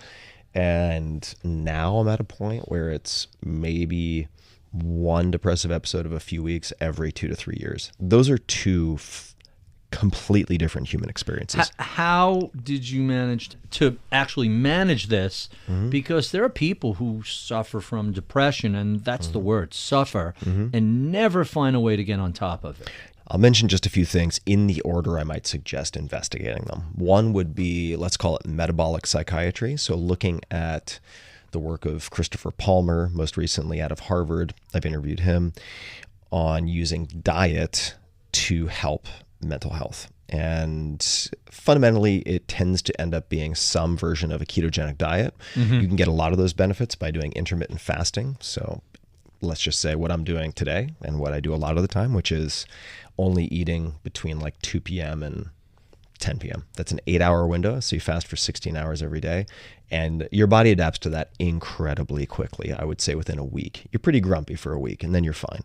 And now I'm at a point where it's maybe one depressive episode of a few weeks every 2 to 3 years. Those are two completely different human experiences. How did you manage to actually manage this? Because there are people who suffer from depression, and that's the word, suffer, and never find a way to get on top of it. I'll mention just a few things in the order I might suggest investigating them. One would be, let's call it metabolic psychiatry. So looking at the work of Christopher Palmer, most recently out of Harvard. I've interviewed him on using diet to help mental health. And fundamentally, it tends to end up being some version of a ketogenic diet. You can get a lot of those benefits by doing intermittent fasting. So let's just say what I'm doing today and what I do a lot of the time, which is only eating between like 2 p.m. and 10 p.m. That's an 8-hour window. So you fast for 16 hours every day. And your body adapts to that incredibly quickly. I would say within a week. You're pretty grumpy for a week and then you're fine.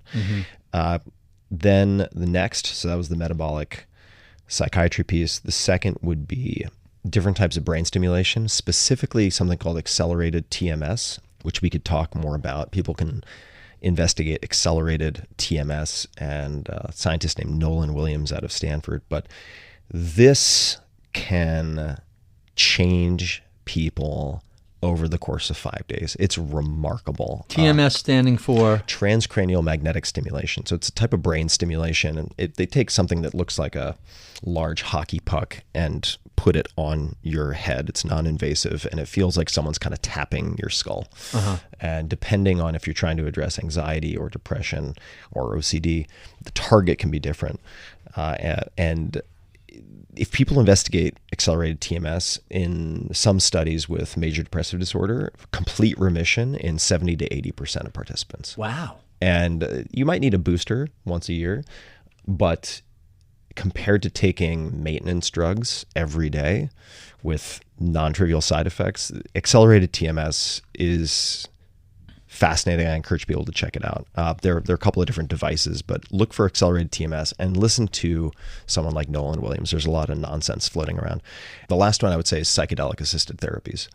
Then the next, so that was the metabolic psychiatry piece. The second would be different types of brain stimulation, specifically something called accelerated TMS, which we could talk more about. People can investigate accelerated TMS, and a scientist named Nolan Williams out of Stanford. But this can change people over the course of 5 days. It's remarkable. TMS standing for? Transcranial magnetic stimulation. So it's a type of brain stimulation, and they take something that looks like a large hockey puck and put it on your head. It's non-invasive, and it feels like someone's kind of tapping your skull. And depending on if you're trying to address anxiety or depression or OCD, the target can be different. And if people investigate accelerated TMS in some studies with major depressive disorder, complete remission in 70 to 80% of participants. Wow. And you might need a booster once a year, but compared to taking maintenance drugs every day with non-trivial side effects, accelerated TMS is fascinating. I encourage people to check it out. There are a couple of different devices, but look for accelerated TMS and listen to someone like Nolan Williams. There's a lot of nonsense floating around. The last one I would say is psychedelic assisted therapies.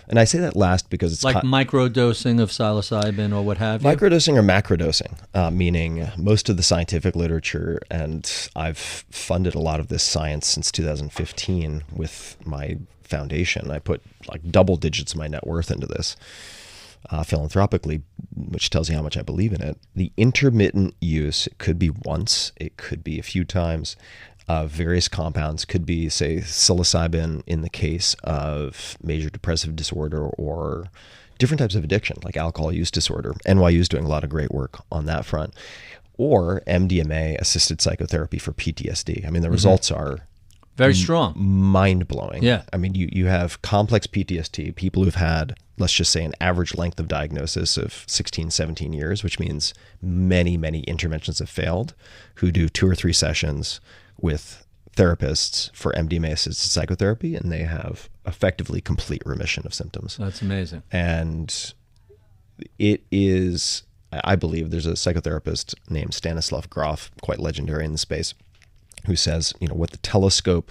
And I say that last because it's like microdosing of psilocybin or what have you? Microdosing or macrodosing, meaning most of the scientific literature, and I've funded a lot of this science since 2015 with my foundation. I put like double digits of my net worth into this. Philanthropically, which tells you how much I believe in it. The intermittent use, it could be once, it could be a few times, of various compounds, could be, say, psilocybin in the case of major depressive disorder or different types of addiction, like alcohol use disorder. NYU is doing a lot of great work on that front. Or MDMA-assisted psychotherapy for PTSD. I mean, the results are very strong, mind-blowing. Yeah. I mean, you have complex PTSD, people who've had, let's just say, an average length of diagnosis of 16, 17 years, which means many, many interventions have failed, who do 2 or 3 sessions with therapists for MDMA-assisted psychotherapy, and they have effectively complete remission of symptoms. That's amazing. And it is, I believe, there's a psychotherapist named Stanislav Grof, quite legendary in the space, who says, what the telescope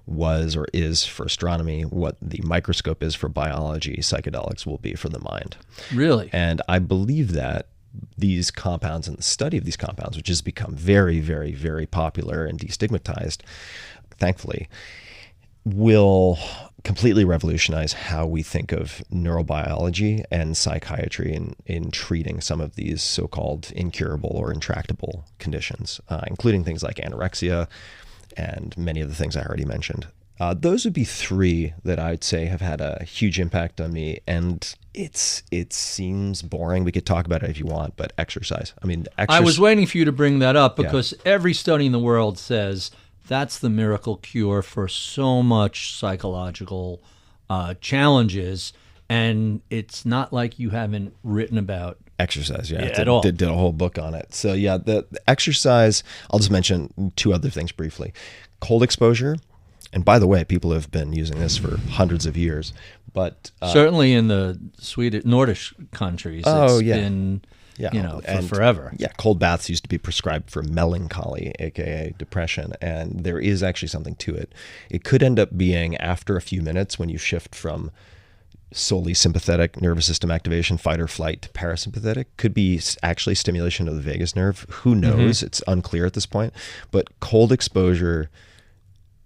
was or is for astronomy, what the microscope is for biology, psychedelics will be for the mind. Really? And I believe that these compounds and the study of these compounds, which has become very, very, very popular and destigmatized, thankfully, will completely revolutionize how we think of neurobiology and psychiatry in treating some of these so-called incurable or intractable conditions, including things like anorexia and many of the things I already mentioned. Those would be three that I'd say have had a huge impact on me. And it seems boring. We could talk about it if you want, but exercise. I mean, I was waiting for you to bring that up because every study in the world says that's the miracle cure for so much psychological challenges. And it's not like you haven't written about exercise, at all. Did a whole book on it. So yeah, the exercise, I'll just mention two other things briefly. Cold exposure. And by the way, people have been using this for hundreds of years. But certainly in the Nordic countries, it's been for forever. Yeah, cold baths used to be prescribed for melancholy, aka depression, and there is actually something to it. It could end up being after a few minutes when you shift from solely sympathetic nervous system activation, fight or flight, to parasympathetic. Could be actually stimulation of the vagus nerve. Who knows? It's unclear at this point. But cold exposure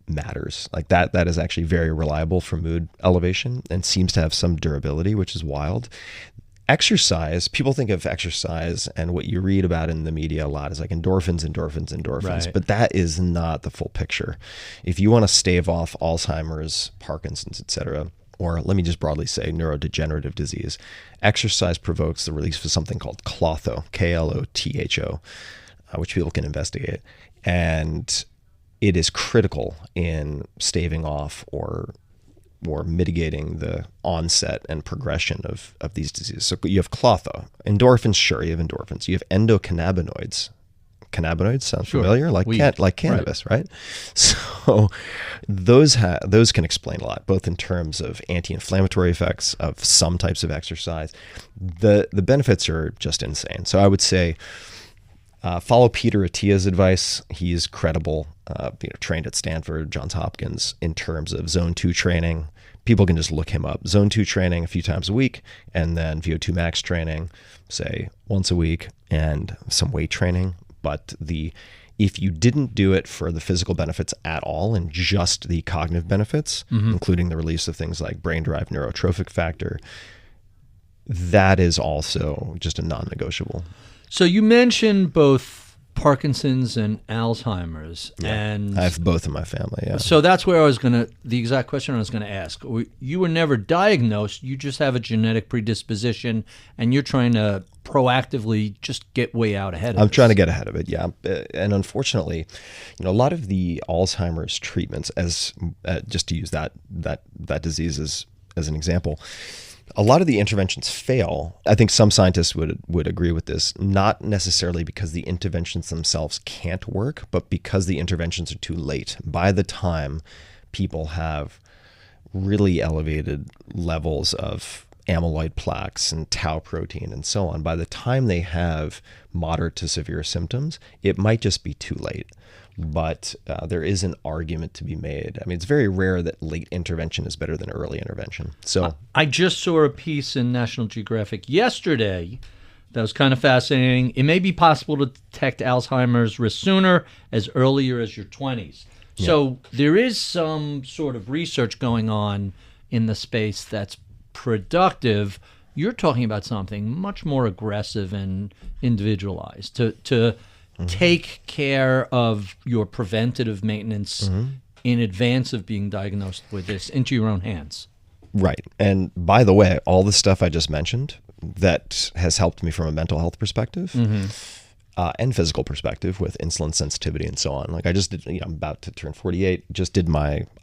matters. Like that is actually very reliable for mood elevation and seems to have some durability, which is wild. Exercise, people think of exercise and what you read about in the media a lot is like endorphins. Right. But that is not the full picture. If you want to stave off Alzheimer's, Parkinson's, etc., or let me just broadly say neurodegenerative disease, exercise provokes the release of something called klotho, Klotho, which people can investigate. And it is critical in staving off or mitigating the onset and progression of these diseases. So you have klotho. Endorphins, sure, you have endorphins. You have endocannabinoids. Cannabinoids sound familiar? Like cannabis, right? So those can explain a lot, both in terms of anti-inflammatory effects of some types of exercise. The benefits are just insane. So I would say follow Peter Attia's advice. He's credible, trained at Stanford, Johns Hopkins, in terms of zone 2 training. People can just look him up. Zone 2 training a few times a week, and then VO2 max training, say once a week, and some weight training. But if you didn't do it for the physical benefits at all and just the cognitive benefits, including the release of things like brain-derived neurotrophic factor, that is also just a non-negotiable. So you mentioned both Parkinson's and Alzheimer's. And I have both in my family, yeah. So that's where the exact question I was going to ask. You were never diagnosed, you just have a genetic predisposition, and you're trying to proactively just get way out ahead of it. I'm trying to get ahead of it, yeah. And unfortunately, a lot of the Alzheimer's treatments, as just to use that disease as an example, a lot of the interventions fail. I think some scientists would agree with this, not necessarily because the interventions themselves can't work, but because the interventions are too late. By the time people have really elevated levels of amyloid plaques and tau protein and so on, by the time they have moderate to severe symptoms, it might just be too late. But there is an argument to be made. I mean, it's very rare that late intervention is better than early intervention. So I just saw a piece in National Geographic yesterday that was kind of fascinating. It may be possible to detect Alzheimer's risk sooner, as earlier as your 20s. Yeah. So there is some sort of research going on in the space that's productive. You're talking about something much more aggressive and individualized to take care of your preventative maintenance in advance of being diagnosed with this into your own hands. Right. And by the way, all the stuff I just mentioned that has helped me from a mental health perspective and physical perspective with insulin sensitivity and so on. Like I just did, I'm about to turn 48,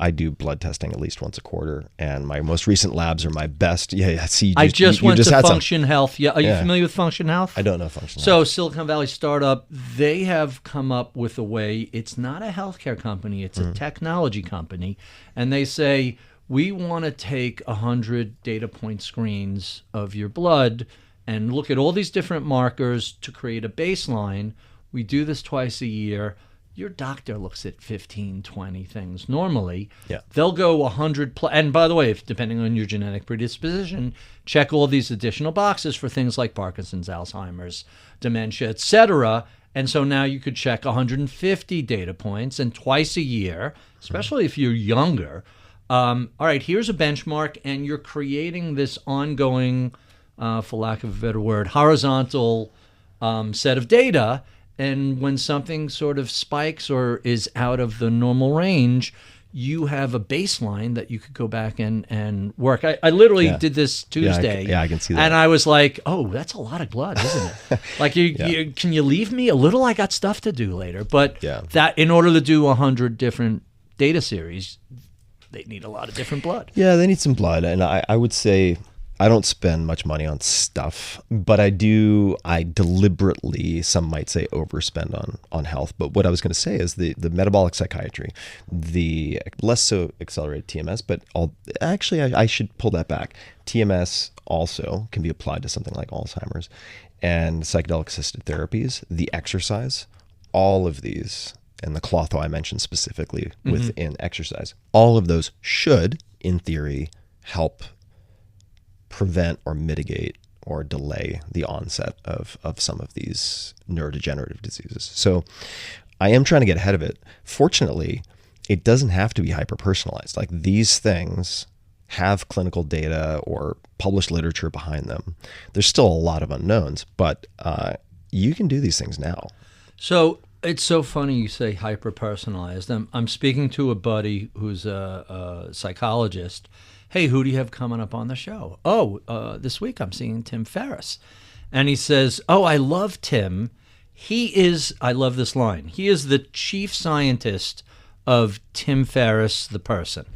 I do blood testing at least once a quarter, and my most recent labs are my best. Yeah. See, I just went to Function Health. Yeah. Are you familiar with Function Health? I don't know Function Health. So Silicon Valley startup, they have come up with a way, it's not a healthcare company, it's a technology company. And they say, we want to take 100 data point screens of your blood and look at all these different markers to create a baseline. We do this twice a year. Your doctor looks at 15, 20 things normally. Yeah. They'll go 100 and by the way, depending on your genetic predisposition, check all these additional boxes for things like Parkinson's, Alzheimer's, dementia, etc. And so now you could check 150 data points, and twice a year, especially if you're younger. All right, here's a benchmark, and you're creating this ongoing, for lack of a better word, horizontal set of data. And when something sort of spikes or is out of the normal range, you have a baseline that you could go back and work. I literally did this Tuesday. Yeah, I can see that. And I was like, oh, that's a lot of blood, isn't it? Like, can you leave me a little? I got stuff to do later. But that in order to do 100 different data series, they need a lot of different blood. Yeah, they need some blood. And I would say I don't spend much money on stuff, but I deliberately, some might say, overspend on health. But what I was going to say is the metabolic psychiatry, the less so accelerated TMS, but actually I should pull that back. TMS also can be applied to something like Alzheimer's, and psychedelic assisted therapies, the exercise, all of these, and the clotho I mentioned specifically within exercise, all of those should, in theory, help prevent or mitigate or delay the onset of some of these neurodegenerative diseases. So I am trying to get ahead of it. Fortunately, it doesn't have to be hyper-personalized. Like, these things have clinical data or published literature behind them. There's still a lot of unknowns, but you can do these things now. So it's so funny you say hyper-personalized. I'm speaking to a buddy who's a psychologist. Hey, who do you have coming up on the show? Oh, this week I'm seeing Tim Ferriss. And he says, oh, I love Tim. I love this line. He is the chief scientist of Tim Ferriss, the person.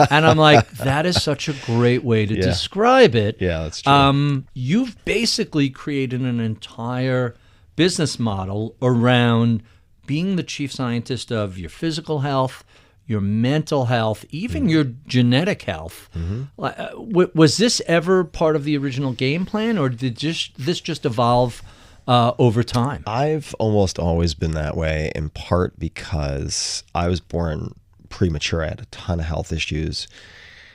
And I'm like, that is such a great way to describe it. Yeah, that's true. You've basically created an entire business model around being the chief scientist of your physical health, your mental health, even your genetic health. Was this ever part of the original game plan, or did this just evolve over time? I've almost always been that way, in part because I was born premature. I had a ton of health issues,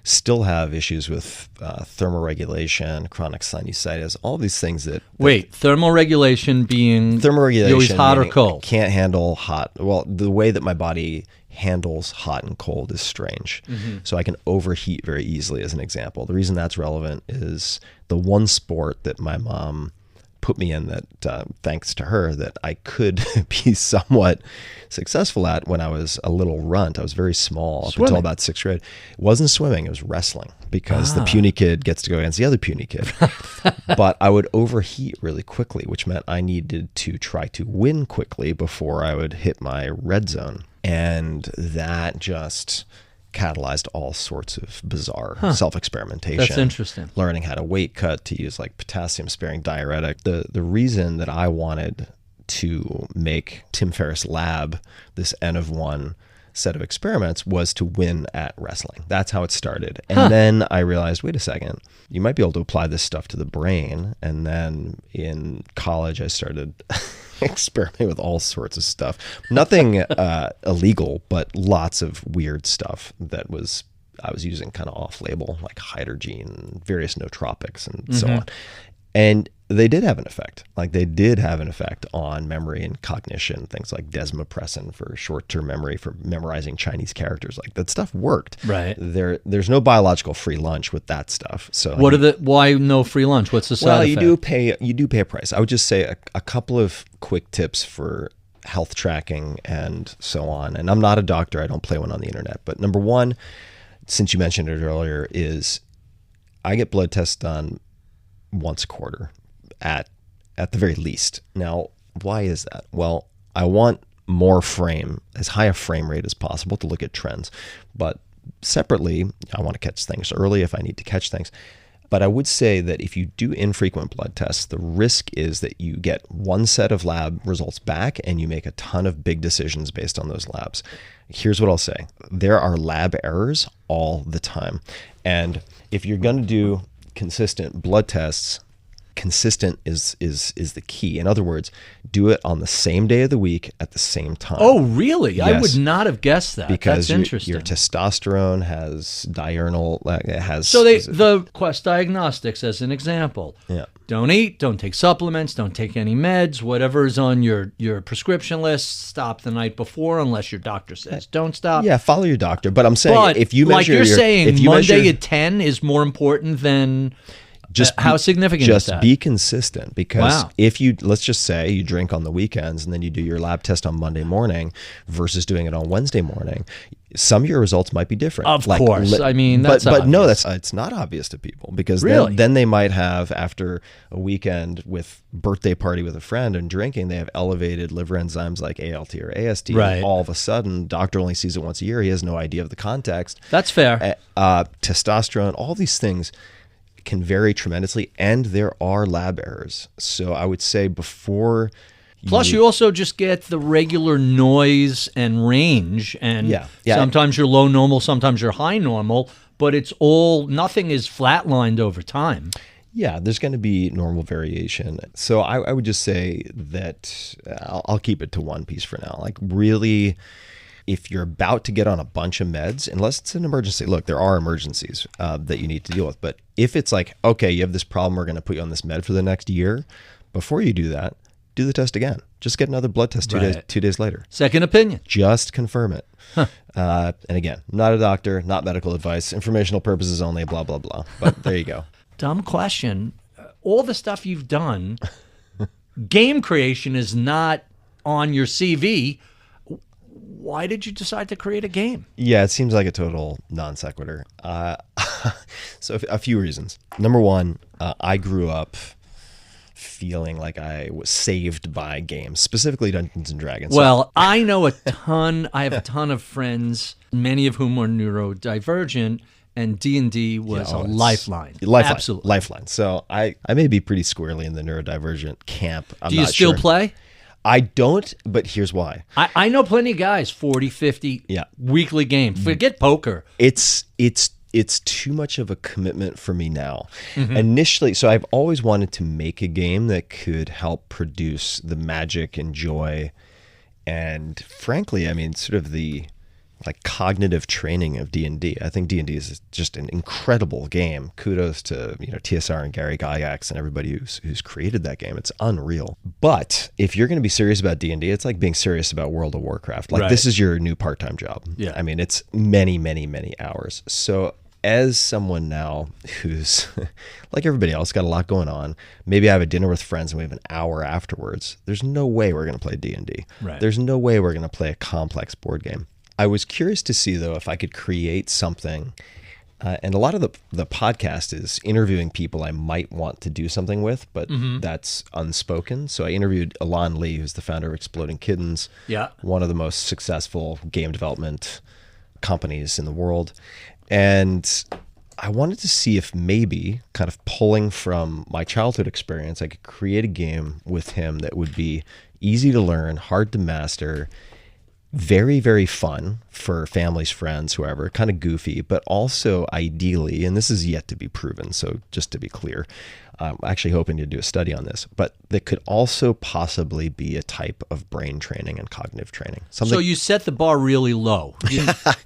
still have issues with thermoregulation, chronic sinusitis, all these things that... Wait, thermoregulation being... Thermoregulation, you're always hot or cold? Can't handle hot. Well, the way that my body handles hot and cold is strange. So I can overheat very easily, as an example. The reason that's relevant is the one sport that my mom put me in that, thanks to her, that I could be somewhat successful at when I was a little runt. I was very small up until about 6th grade. It wasn't swimming, it was wrestling, because the puny kid gets to go against the other puny kid. But I would overheat really quickly, which meant I needed to try to win quickly before I would hit my red zone. And that just catalyzed all sorts of bizarre self-experimentation. That's interesting. Learning how to weight cut, to use like potassium-sparing diuretic. The reason that I wanted to make Tim Ferriss Lab this N of 1 set of experiments was to win at wrestling. That's how it started. And then I realized, wait a second, you might be able to apply this stuff to the brain. And then in college, I started experimenting with all sorts of stuff. Nothing illegal, but lots of weird stuff that I was using kind of off-label, like hydrogen, various nootropics, and so on. And they did have an effect. Like, they did have an effect on memory and cognition, things like desmopressin for short-term memory, for memorizing Chinese characters. Like, that stuff worked. Right. There's no biological free lunch with that stuff. So why no free lunch? What's the side effect? You do pay a price. I would just say a couple of quick tips for health tracking and so on. And I'm not a doctor. I don't play one on the internet. But number one, since you mentioned it earlier, is I get blood tests done once a quarter at the very least. Now, why is that? Well, I want as high a frame rate as possible to look at trends. But separately, I want to catch things early if I need to catch things. But I would say that if you do infrequent blood tests, the risk is that you get one set of lab results back and you make a ton of big decisions based on those labs. Here's what I'll say. There are lab errors all the time. And if you're going to do consistent blood tests, consistent is the key. In other words, do it on the same day of the week at the same time. Oh, really? Yes. I would not have guessed that. Because that's interesting. Your testosterone has diurnal, it has... So the Quest Diagnostics, as an example. Yeah. Don't eat, don't take supplements, don't take any meds, whatever is on your prescription list, stop the night before unless your doctor says don't stop. Yeah, follow your doctor. But I'm saying, if you measure... Like you're saying, Monday at 10 is more important than... how significant is that? Just be consistent, because if let's just say you drink on the weekends and then you do your lab test on Monday morning versus doing it on Wednesday morning, Some of your results might be different. Of course. I mean, that's but no, obvious. it's not obvious to people, because Really? then they might have, after a weekend with birthday party with a friend and drinking, they have elevated liver enzymes like ALT or AST. Right. And all of a sudden, doctor only sees it once a year. He has no idea of the context. That's fair. Testosterone, all these things can vary tremendously, and there are lab errors. So I would say before... Plus, you also just get the regular noise and range, and sometimes you're low normal, sometimes you're high normal, but nothing is flatlined over time. Yeah, there's going to be normal variation. So I would just say that I'll keep it to one piece for now. Like, really, if you're about to get on a bunch of meds, unless it's an emergency, look, there are emergencies that you need to deal with. But if it's like, okay, you have this problem, we're going to put you on this med for the next year, before you do that, do the test again. Just get another blood test 2 days later. Second opinion. Just confirm it. And again, not a doctor, not medical advice, informational purposes only, blah, blah, blah. But there you go. Dumb question. All the stuff you've done, game creation is not on your CV. Why did you decide to create a game? Yeah, it seems like a total non sequitur. So a few reasons. Number one, I grew up feeling like I was saved by games, specifically Dungeons and Dragons. Well, I know a ton. I have a ton of friends, many of whom are neurodivergent, and D&D was a lifeline. Absolutely. Lifeline. So I may be pretty squarely in the neurodivergent camp. Do you still play? I don't, but here's why. I know plenty of guys, 40, 50 weekly game. Forget poker. It's too much of a commitment for me now. Initially, so I've always wanted to make a game that could help produce the magic and joy and, frankly, I mean, sort of the like cognitive training of D&D. I think D&D is just an incredible game. Kudos to TSR and Gary Gygax and everybody who's created that game. It's unreal. But if you're going to be serious about D&D, it's like being serious about World of Warcraft. Like this is your new part-time job. Yeah. I mean, it's many, many, many hours. So as someone now who's like everybody else, got a lot going on, maybe I have a dinner with friends and we have an hour afterwards, there's no way we're going to play D&D. Right. There's no way we're going to play a complex board game. I was curious to see, though, if I could create something, and a lot of the podcast is interviewing people I might want to do something with, but that's unspoken. So I interviewed Alon Lee, who's the founder of Exploding Kittens, one of the most successful game development companies in the world. And I wanted to see if maybe, kind of pulling from my childhood experience, I could create a game with him that would be easy to learn, hard to master, very, very fun for families, friends, whoever, kind of goofy, but also ideally, and this is yet to be proven, so just to be clear, I'm actually hoping to do a study on this, but that could also possibly be a type of brain training and cognitive training. So you set the bar really low,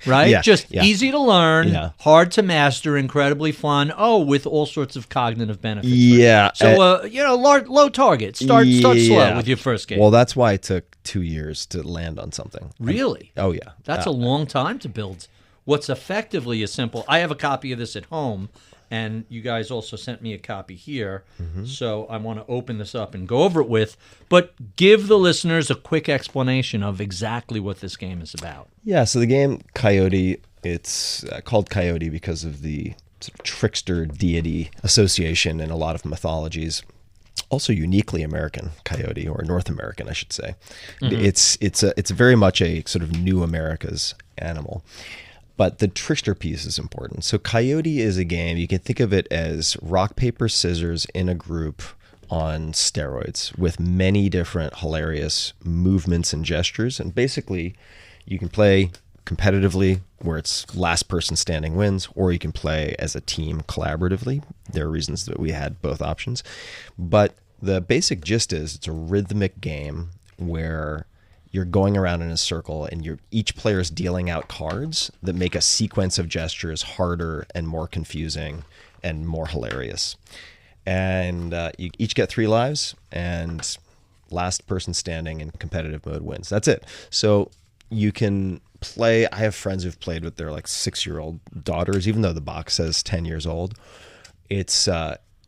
right? Easy to learn, hard to master, incredibly fun. With all sorts of cognitive benefits. Yeah. So, low target. Start slow with your first game. Well, that's why it took 2 years to land on something. Really? Oh, yeah. That's a long time to build what's effectively a simple... I have a copy of this at home, and you guys also sent me a copy here, so I want to open this up and go over it with, but give the listeners a quick explanation of exactly what this game is about. Yeah, so the game Coyote, it's called Coyote because of the sort of trickster deity association in a lot of mythologies. Also uniquely American, Coyote, or North American, I should say. It's very much a sort of new America's animal. But the trickster piece is important. So Coyote is a game, you can think of it as rock, paper, scissors in a group on steroids with many different hilarious movements and gestures. And basically, you can play competitively where it's last person standing wins, or you can play as a team collaboratively. There are reasons that we had both options. But the basic gist is it's a rhythmic game where you're going around in a circle and each player is dealing out cards that make a sequence of gestures harder and more confusing and more hilarious. And you each get 3 lives, and last person standing in competitive mode wins. That's it. So you can play. I have friends who've played with their 6-year-old daughters, even though the box says 10 years old. It's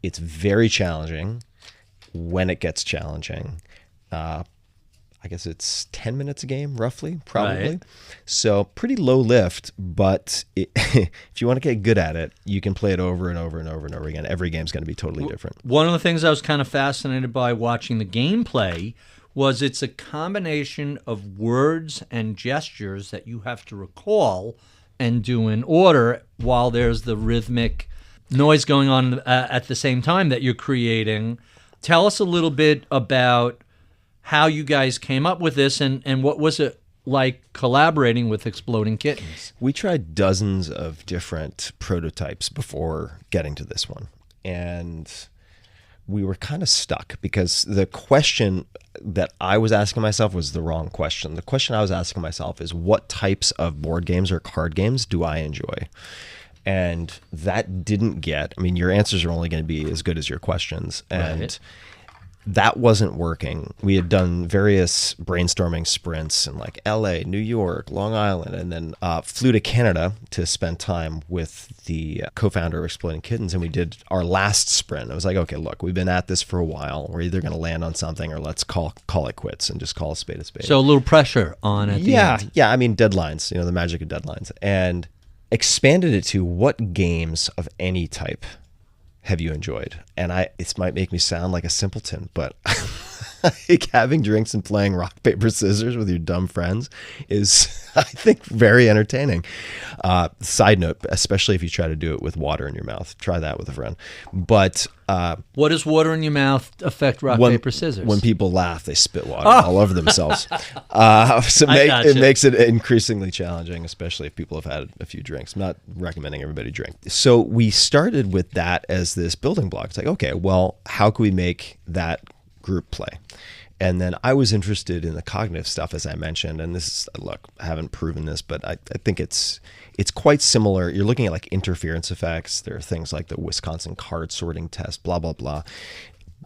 very challenging when it gets challenging. I guess it's 10 minutes a game, roughly, probably. Right. So pretty low lift, but if you want to get good at it, you can play it over and over and over and over again. Every game's going to be totally different. One of the things I was kind of fascinated by watching the gameplay was it's a combination of words and gestures that you have to recall and do in order while there's the rhythmic noise going on at the same time that you're creating. Tell us a little bit about how you guys came up with this and what was it like collaborating with Exploding Kittens? We tried dozens of different prototypes before getting to this one. And we were kind of stuck because the question that I was asking myself was the wrong question. The question I was asking myself is, what types of board games or card games do I enjoy? And that didn't get, I mean, your answers are only going to be as good as your questions. And Right. that wasn't working. We had done various brainstorming sprints in like LA, New York, Long Island, and then flew to Canada to spend time with the co-founder of Exploding Kittens. And we did our last sprint. I was like, okay, look, we've been at this for a while. We're either going to land on something or let's call it quits and just call a spade a spade. So a little pressure on at the end. Yeah. I mean, deadlines, the magic of deadlines. And expanded it to what games of any type have you enjoyed? And it might make me sound like a simpleton, but like having drinks and playing rock, paper, scissors with your dumb friends is, I think, very entertaining. Side note, especially if you try to do it with water in your mouth, try that with a friend. But What does water in your mouth affect rock, paper, scissors? when people laugh, they spit water all over themselves. So it makes it increasingly challenging, especially if people have had a few drinks. I'm not recommending everybody drink. So we started with that as this building block. It's like, okay, well, how can we make that group play? And then I was interested in the cognitive stuff, as I mentioned. And this is, look, I haven't proven this, but I think it's quite similar. You're looking at like interference effects. There are things like the Wisconsin card sorting test, blah, blah, blah.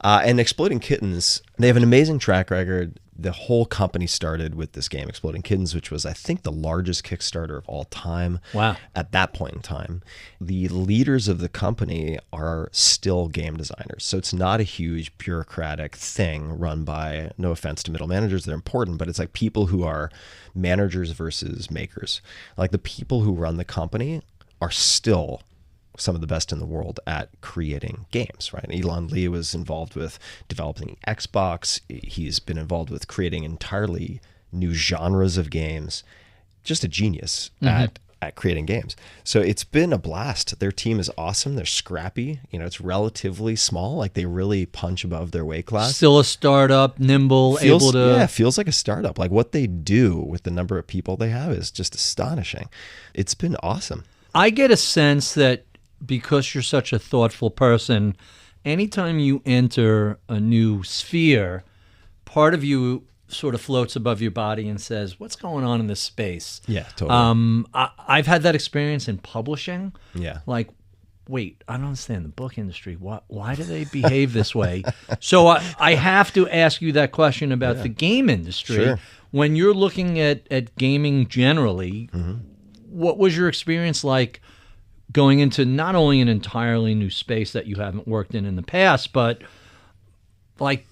And Exploding Kittens, they have an amazing track record. The whole company started with this game, Exploding Kittens, which was, I think, the largest Kickstarter of all time. Wow. At that point in time. The leaders of the company are still game designers. So it's not a huge bureaucratic thing run by, no offense to middle managers, they're important, but it's like people who are managers versus makers. Like the people who run the company are still some of the best in the world at creating games, right? Elon Lee was involved with developing Xbox. He's been involved with creating entirely new genres of games. Just a genius at creating games. So it's been a blast. Their team is awesome. They're scrappy. It's relatively small. Like they really punch above their weight class. Still a startup, nimble, able to... Yeah, feels like a startup. Like what they do with the number of people they have is just astonishing. It's been awesome. I get a sense that because you're such a thoughtful person, anytime you enter a new sphere, part of you sort of floats above your body and says, what's going on in this space? Yeah, totally. I've had that experience in publishing. Yeah. Like, wait, I don't understand the book industry. Why do they behave this way? So I have to ask you that question about the game industry. Sure. When you're looking at gaming generally, what was your experience like going into not only an entirely new space that you haven't worked in the past, but like,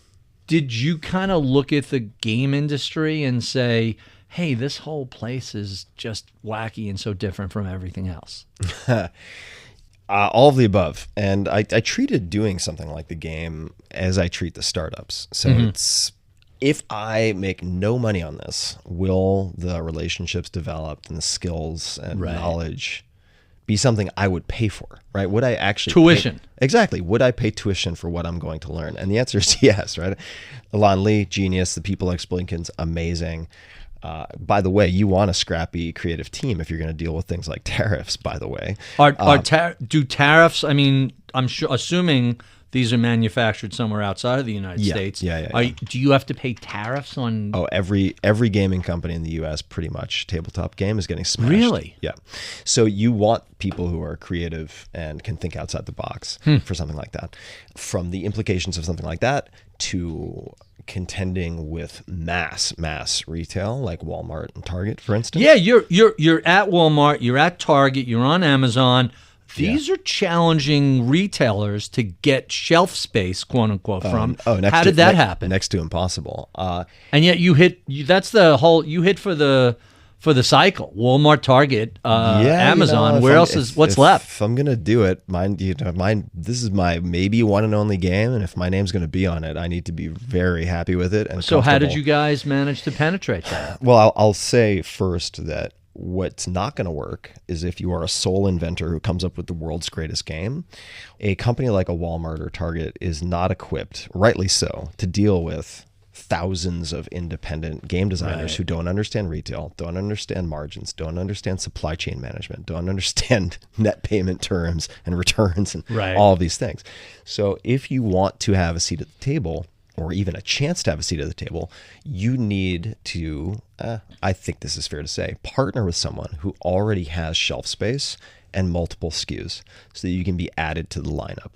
did you kind of look at the game industry and say, hey, this whole place is just wacky and so different from everything else? All of the above. And I treated doing something like the game as I treat the startups. So it's, if I make no money on this, will the relationships developed and the skills and knowledge be something I would pay for, right? Would I actually tuition? Exactly. Would I pay tuition for what I'm going to learn? And the answer is yes, right? Elon Lee, genius. The people at Exploding Kittens, amazing. By the way, you want a scrappy, creative team if you're going to deal with things like tariffs, by the way. Do tariffs, I mean, assuming these are manufactured somewhere outside of the United States. Yeah. Do you have to pay tariffs on? Oh, every gaming company in the U.S., pretty much, tabletop game is getting smashed. Really? Yeah. So you want people who are creative and can think outside the box for something like that. From the implications of something like that to contending with mass retail like Walmart and Target, for instance. Yeah, you're at Walmart, you're at Target, you're on Amazon. These are challenging retailers to get shelf space, quote unquote, from. How did that happen? Next to impossible. And yet you hit. That's the whole. You hit for the cycle. Walmart, Target, Amazon. What's left? If I'm gonna do it, this is my maybe one and only game, and if my name's gonna be on it, I need to be very happy with it. And so, how did you guys manage to penetrate that? Well, I'll say first that what's not going to work is if you are a sole inventor who comes up with the world's greatest game. A company like a Walmart or Target is not equipped, rightly so, to deal with thousands of independent game designers who don't understand retail, don't understand margins, don't understand supply chain management, don't understand net payment terms and returns and all of these things. So if you want to have a seat at the table, or even a chance to have a seat at the table, you need to, I think this is fair to say, partner with someone who already has shelf space and multiple SKUs so that you can be added to the lineup.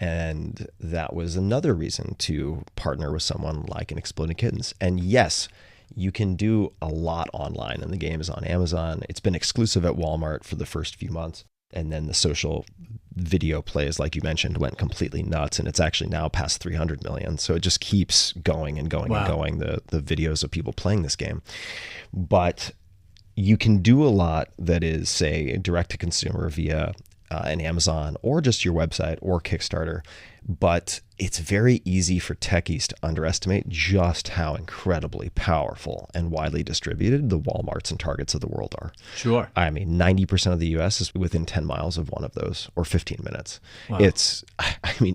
And that was another reason to partner with someone like an Exploding Kittens. And yes, you can do a lot online, and the game is on Amazon. It's been exclusive at Walmart for the first few months. And then the social video plays, like you mentioned, went completely nuts, and it's actually now past 300 million. So it just keeps going and going and going, the videos of people playing this game. But you can do a lot that is, say, direct to consumer via an Amazon or just your website or Kickstarter. But it's very easy for techies to underestimate just how incredibly powerful and widely distributed the Walmarts and Targets of the world are. Sure. I mean, 90% of the US is within 10 miles of one of those, or 15 minutes. Wow.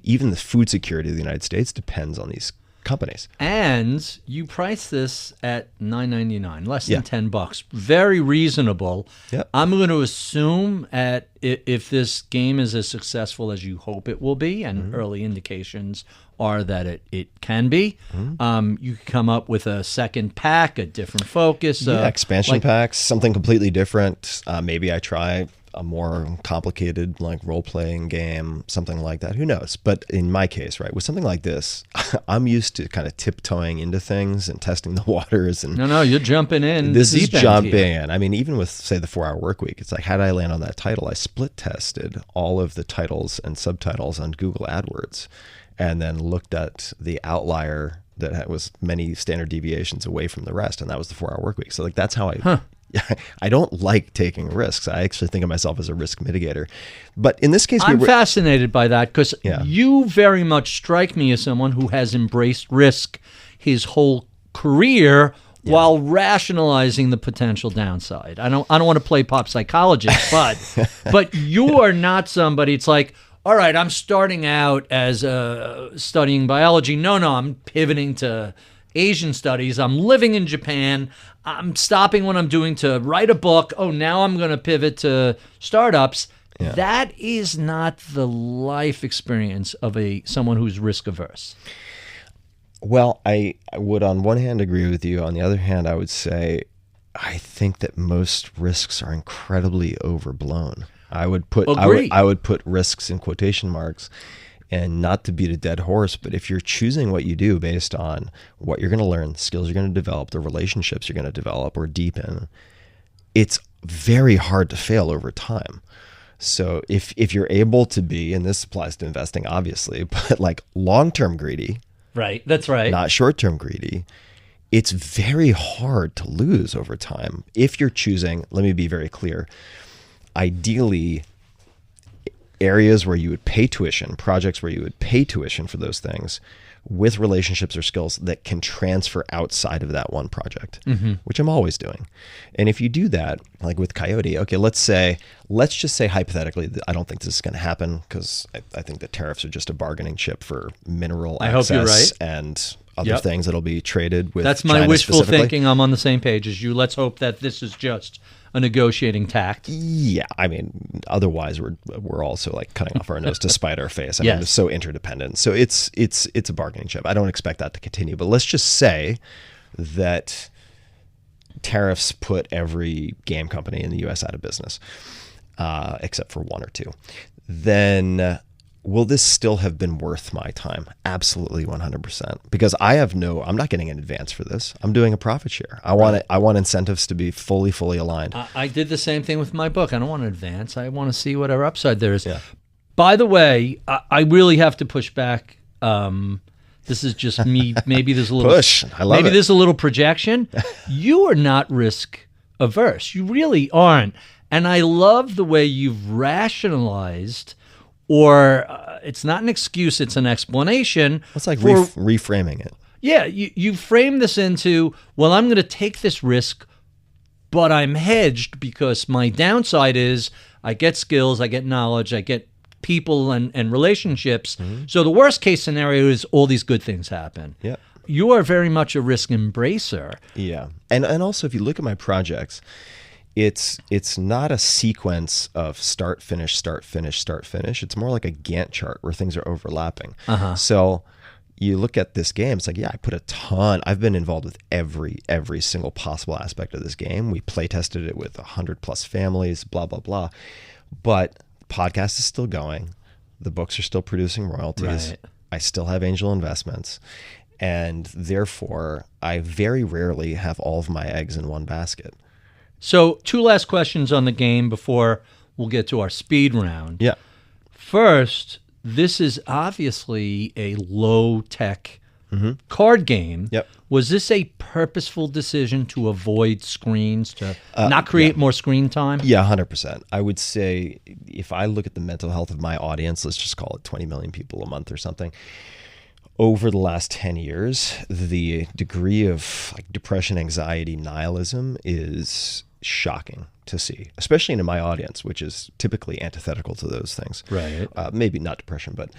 Even the food security of the United States depends on these companies. And you price this at $9.99, less than $10. Very reasonable. Yep. I'm going to assume if this game is as successful as you hope it will be, and early indications are that it can be, you can come up with a second pack, a different focus. Expansion packs, something completely different. Maybe I try a more complicated role-playing game, something like that. Who knows? But in my case, with something like this, I'm used to kind of tiptoeing into things and testing the waters. And no, you're jumping in. This is jumping in. I mean, even with, say, the 4-Hour Workweek, it's like, how did I land on that title? I split tested all of the titles and subtitles on Google AdWords, and then looked at the outlier that was many standard deviations away from the rest, and that was the 4-Hour Workweek. So that's how I don't like taking risks. I actually think of myself as a risk mitigator. But in this case, I'm fascinated by that because you very much strike me as someone who has embraced risk his whole career while rationalizing the potential downside. I don't want to play pop psychologist, but you are not somebody. It's like, all right, I'm starting out as studying biology. No, I'm pivoting to Asian studies. I'm living in Japan. I'm stopping what I'm doing to write a book. Oh, now I'm going to pivot to startups. Yeah. That is not the life experience of someone who's risk averse. Well, I would on one hand agree with you. On the other hand, I would say I think that most risks are incredibly overblown. I would put risks in quotation marks. And not to beat a dead horse, but if you're choosing what you do based on what you're going to learn, skills you're going to develop, the relationships you're going to develop or deepen, it's very hard to fail over time. So if you're able to be, and this applies to investing obviously, but long-term greedy, right? That's right. Not short-term greedy, it's very hard to lose over time. If you're choosing, let me be very clear, ideally, areas where you would pay tuition, projects where you would pay tuition for those things with relationships or skills that can transfer outside of that one project, which I'm always doing. And if you do that, like with Coyote, okay, let's just say hypothetically, I don't think this is going to happen because I think that tariffs are just a bargaining chip for mineral access hope you're right. and other things that'll be traded with That's my China wishful thinking. I'm on the same page as you. Let's hope that this is just a negotiating tact. Yeah, I mean, otherwise we're also cutting off our nose to spite our face. I mean, it's so interdependent. So it's a bargaining chip. I don't expect that to continue. But let's just say that tariffs put every game company in the U.S. out of business, except for one or two. Then will this still have been worth my time? Absolutely 100%. Because I'm not getting an advance for this. I'm doing a profit share. I want incentives to be fully aligned. I did the same thing with my book. I don't want to advance. I want to see whatever upside there is. Yeah. By the way, I really have to push back. This is just me. Maybe there's a little push. I love maybe it. there's a little projection. You are not risk averse. You really aren't. And I love the way you've rationalized, or it's not an excuse, it's an explanation. It's like reframing it. Yeah, you frame this into, well, I'm going to take this risk, but I'm hedged because my downside is I get skills, I get knowledge, I get people and relationships. Mm-hmm. So the worst case scenario is all these good things happen. Yeah. You are very much a risk embracer. Yeah. And also, if you look at my projects, it's not a sequence of start, finish, start, finish, start, finish. It's more like a Gantt chart where things are overlapping. Uh-huh. So you look at this game, it's like, yeah, I put a ton. I've been involved with every single possible aspect of this game. We play tested it with 100+ families, blah, blah, blah. But podcast is still going. The books are still producing royalties. Right. I still have angel investments. And therefore, I very rarely have all of my eggs in one basket. So 2 last questions on the game before we'll get to our speed round. Yeah. First, this is obviously a low-tech card game. Yep. Was this a purposeful decision to avoid screens, to not create more screen time? Yeah, 100%. I would say if I look at the mental health of my audience, let's just call it 20 million people a month or something, over the last 10 years, the degree of like depression, anxiety, nihilism is shocking to see, especially in my audience, which is typically antithetical to those things. Right. Maybe not depression, but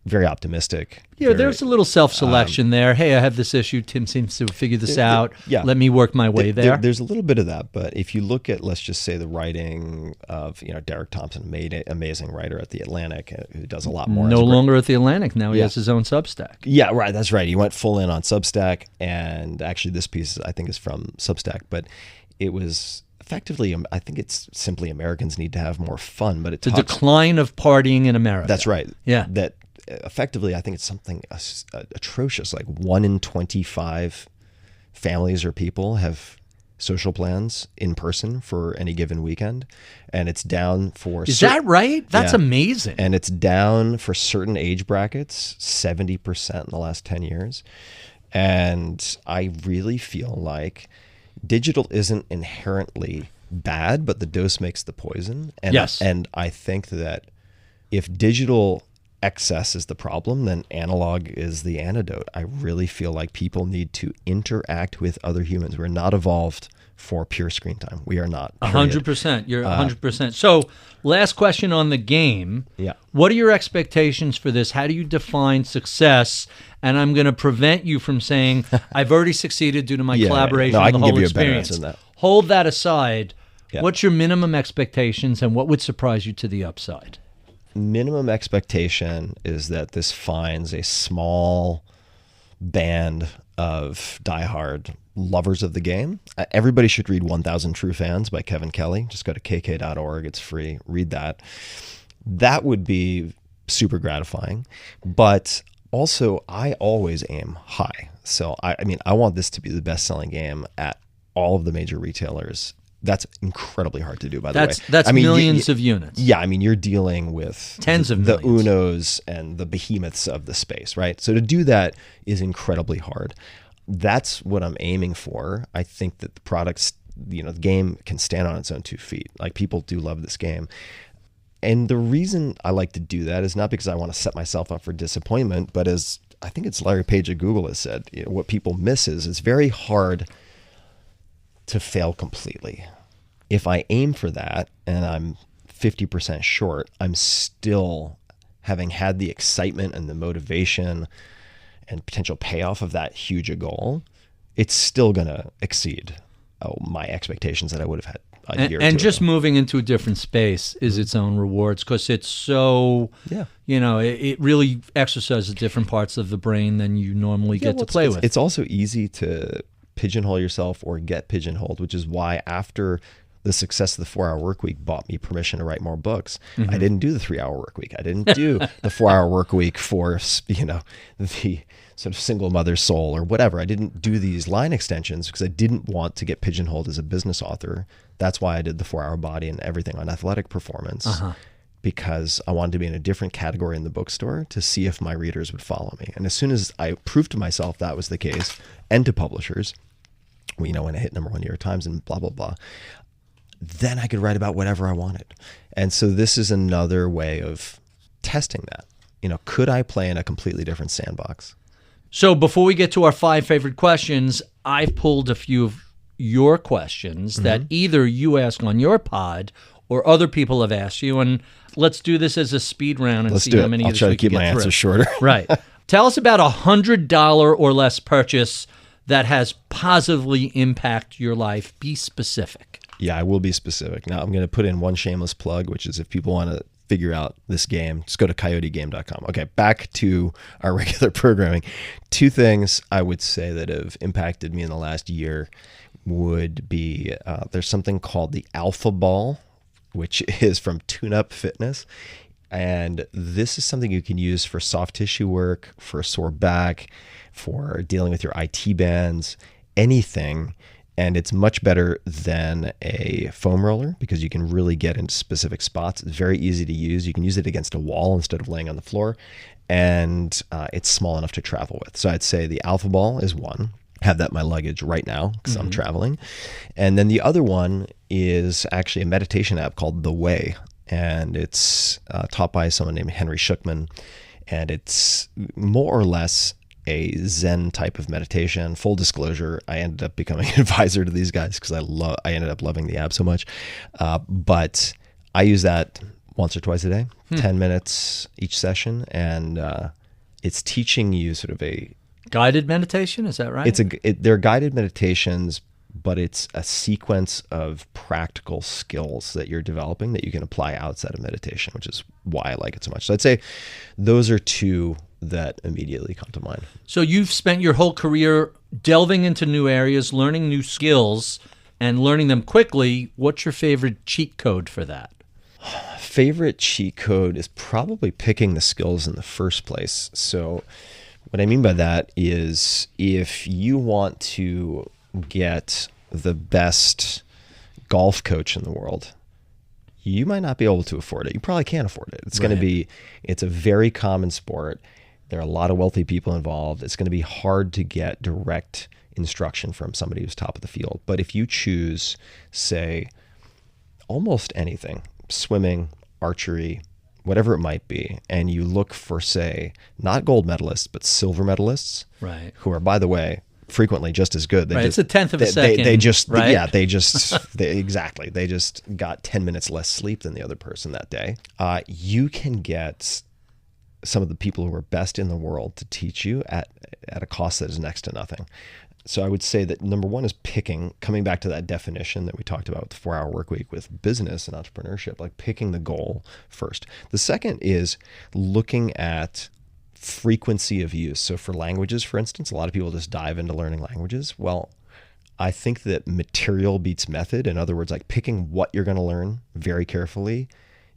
very optimistic. Yeah, there's a little self-selection there. Hey, I have this issue. Tim seems to figure this out. Yeah. Let me work my way there. There's a little bit of that, but if you look at, let's just say, the writing of, Derek Thompson, amazing writer at The Atlantic, who does a lot more. No longer at The Atlantic. Now he has his own Substack. Yeah, right. That's right. He went full in on Substack, and actually this piece, I think, is from Substack, but it was effectively, I think it's simply Americans need to have more fun, but The decline of partying in America. That's right. Yeah. That effectively, I think it's something atrocious. Like 1 in 25 families or people have social plans in person for any given weekend, and it's down for. Is that right? That's amazing. And it's down for certain age brackets, 70% in the last 10 years. And I really feel like digital isn't inherently bad, but the dose makes the poison. And, yes. And I think that if digital excess is the problem, then analog is the antidote. I really feel like people need to interact with other humans. We're not evolved for pure screen time. We are not. 100%. You're 100%. So last question on the game. Yeah. What are your expectations for this? How do you define success? And I'm going to prevent you from saying, I've already succeeded due to my collaboration No, I and the can whole give you experience. a better answer than that. Hold that aside. Yeah. What's your minimum expectations and what would surprise you to the upside? Minimum expectation is that this finds a small band of diehard lovers of the game. Everybody should read 1,000 True Fans by Kevin Kelly. Just go to kk.org. It's free. Read that. That would be super gratifying. But also, I always aim high. So, I want this to be the best-selling game at all of the major retailers. That's incredibly hard to do, by the way. That's millions of units. Yeah, you're dealing with tens of the millions. Unos and the behemoths of the space, right? So to do that is incredibly hard. That's what I'm aiming for. I think that the products, the game can stand on its own 2 feet. Like, people do love this game. And the reason I like to do that is not because I want to set myself up for disappointment, but as I think it's Larry Page at Google has said, what people miss is it's very hard to fail completely. If I aim for that and I'm 50% short, I'm still, having had the excitement and the motivation and potential payoff of that huge a goal, it's still going to exceed my expectations that I would have had a year or two and just ago. moving into a different space is its own rewards, because it's so, it really exercises different parts of the brain than you normally get to play with. It's also easy to pigeonhole yourself or get pigeonholed, which is why after the success of the 4-Hour Workweek bought me permission to write more books. I didn't do the 3-Hour Workweek. I didn't do the 4-Hour Workweek for, the sort of single mother's soul or whatever. I didn't do these line extensions because I didn't want to get pigeonholed as a business author. That's why I did the 4-Hour Body and everything on athletic performance, because I wanted to be in a different category in the bookstore to see if my readers would follow me. And as soon as I proved to myself that was the case, and to publishers, when I hit #1 New York Times and blah, blah, blah, then I could write about whatever I wanted. And so this is another way of testing that. Could I play in a completely different sandbox? So before we get to our 5 favorite questions, I've pulled a few of your questions that either you ask on your pod or other people have asked you. And let's do this as a speed round and see how many I'll try to keep my answers shorter. Right. Tell us about $100 or less purchase that has positively impacted your life. Be specific. Yeah, I will be specific. Now, I'm going to put in one shameless plug, which is if people want to figure out this game, just go to coyotegame.com. Okay, back to our regular programming. 2 things I would say that have impacted me in the last year would be there's something called the Alpha Ball, which is from Tune Up Fitness. And this is something you can use for soft tissue work, for a sore back, for dealing with your IT bands, anything. And it's much better than a foam roller because you can really get into specific spots. It's very easy to use. You can use it against a wall instead of laying on the floor. And it's small enough to travel with. So I'd say the Alpha Ball is one. Have that in my luggage right now because I'm traveling. And then the other one is actually a meditation app called The Way. And it's taught by someone named Henry Schuckman. And it's more or less a Zen type of meditation. Full disclosure, I ended up becoming an advisor to these guys because I ended up loving the app so much. But I use that once or twice a day, 10 minutes each session. And it's teaching you sort of a guided meditation. Is that right? They're guided meditations, but it's a sequence of practical skills that you're developing that you can apply outside of meditation, which is why I like it so much. So I'd say those are 2 that immediately come to mind. So you've spent your whole career delving into new areas, learning new skills, and learning them quickly. What's your favorite cheat code for that? Favorite cheat code is probably picking the skills in the first place. So what I mean by that is if you want to get the best golf coach in the world, you might not be able to afford it. You probably can't afford it. It's going to be, it's a very common sport. There are a lot of wealthy people involved. It's going to be hard to get direct instruction from somebody who's top of the field. But if you choose, say, almost anything, swimming, archery, whatever it might be, and you look for, say, not gold medalists, but silver medalists, right, who are, by the way, frequently just as good. It's a tenth of a second. They just, right? Yeah, they just got 10 minutes less sleep than the other person that day. You can get some of the people who are best in the world to teach you at a cost that is next to nothing. So I would say that number 1 is coming back to that definition that we talked about with the 4-Hour Workweek with business and entrepreneurship, like picking the goal first. The second is looking at frequency of use. So for languages, for instance, a lot of people just dive into learning languages. Well, I think that material beats method. In other words, like picking what you're going to learn very carefully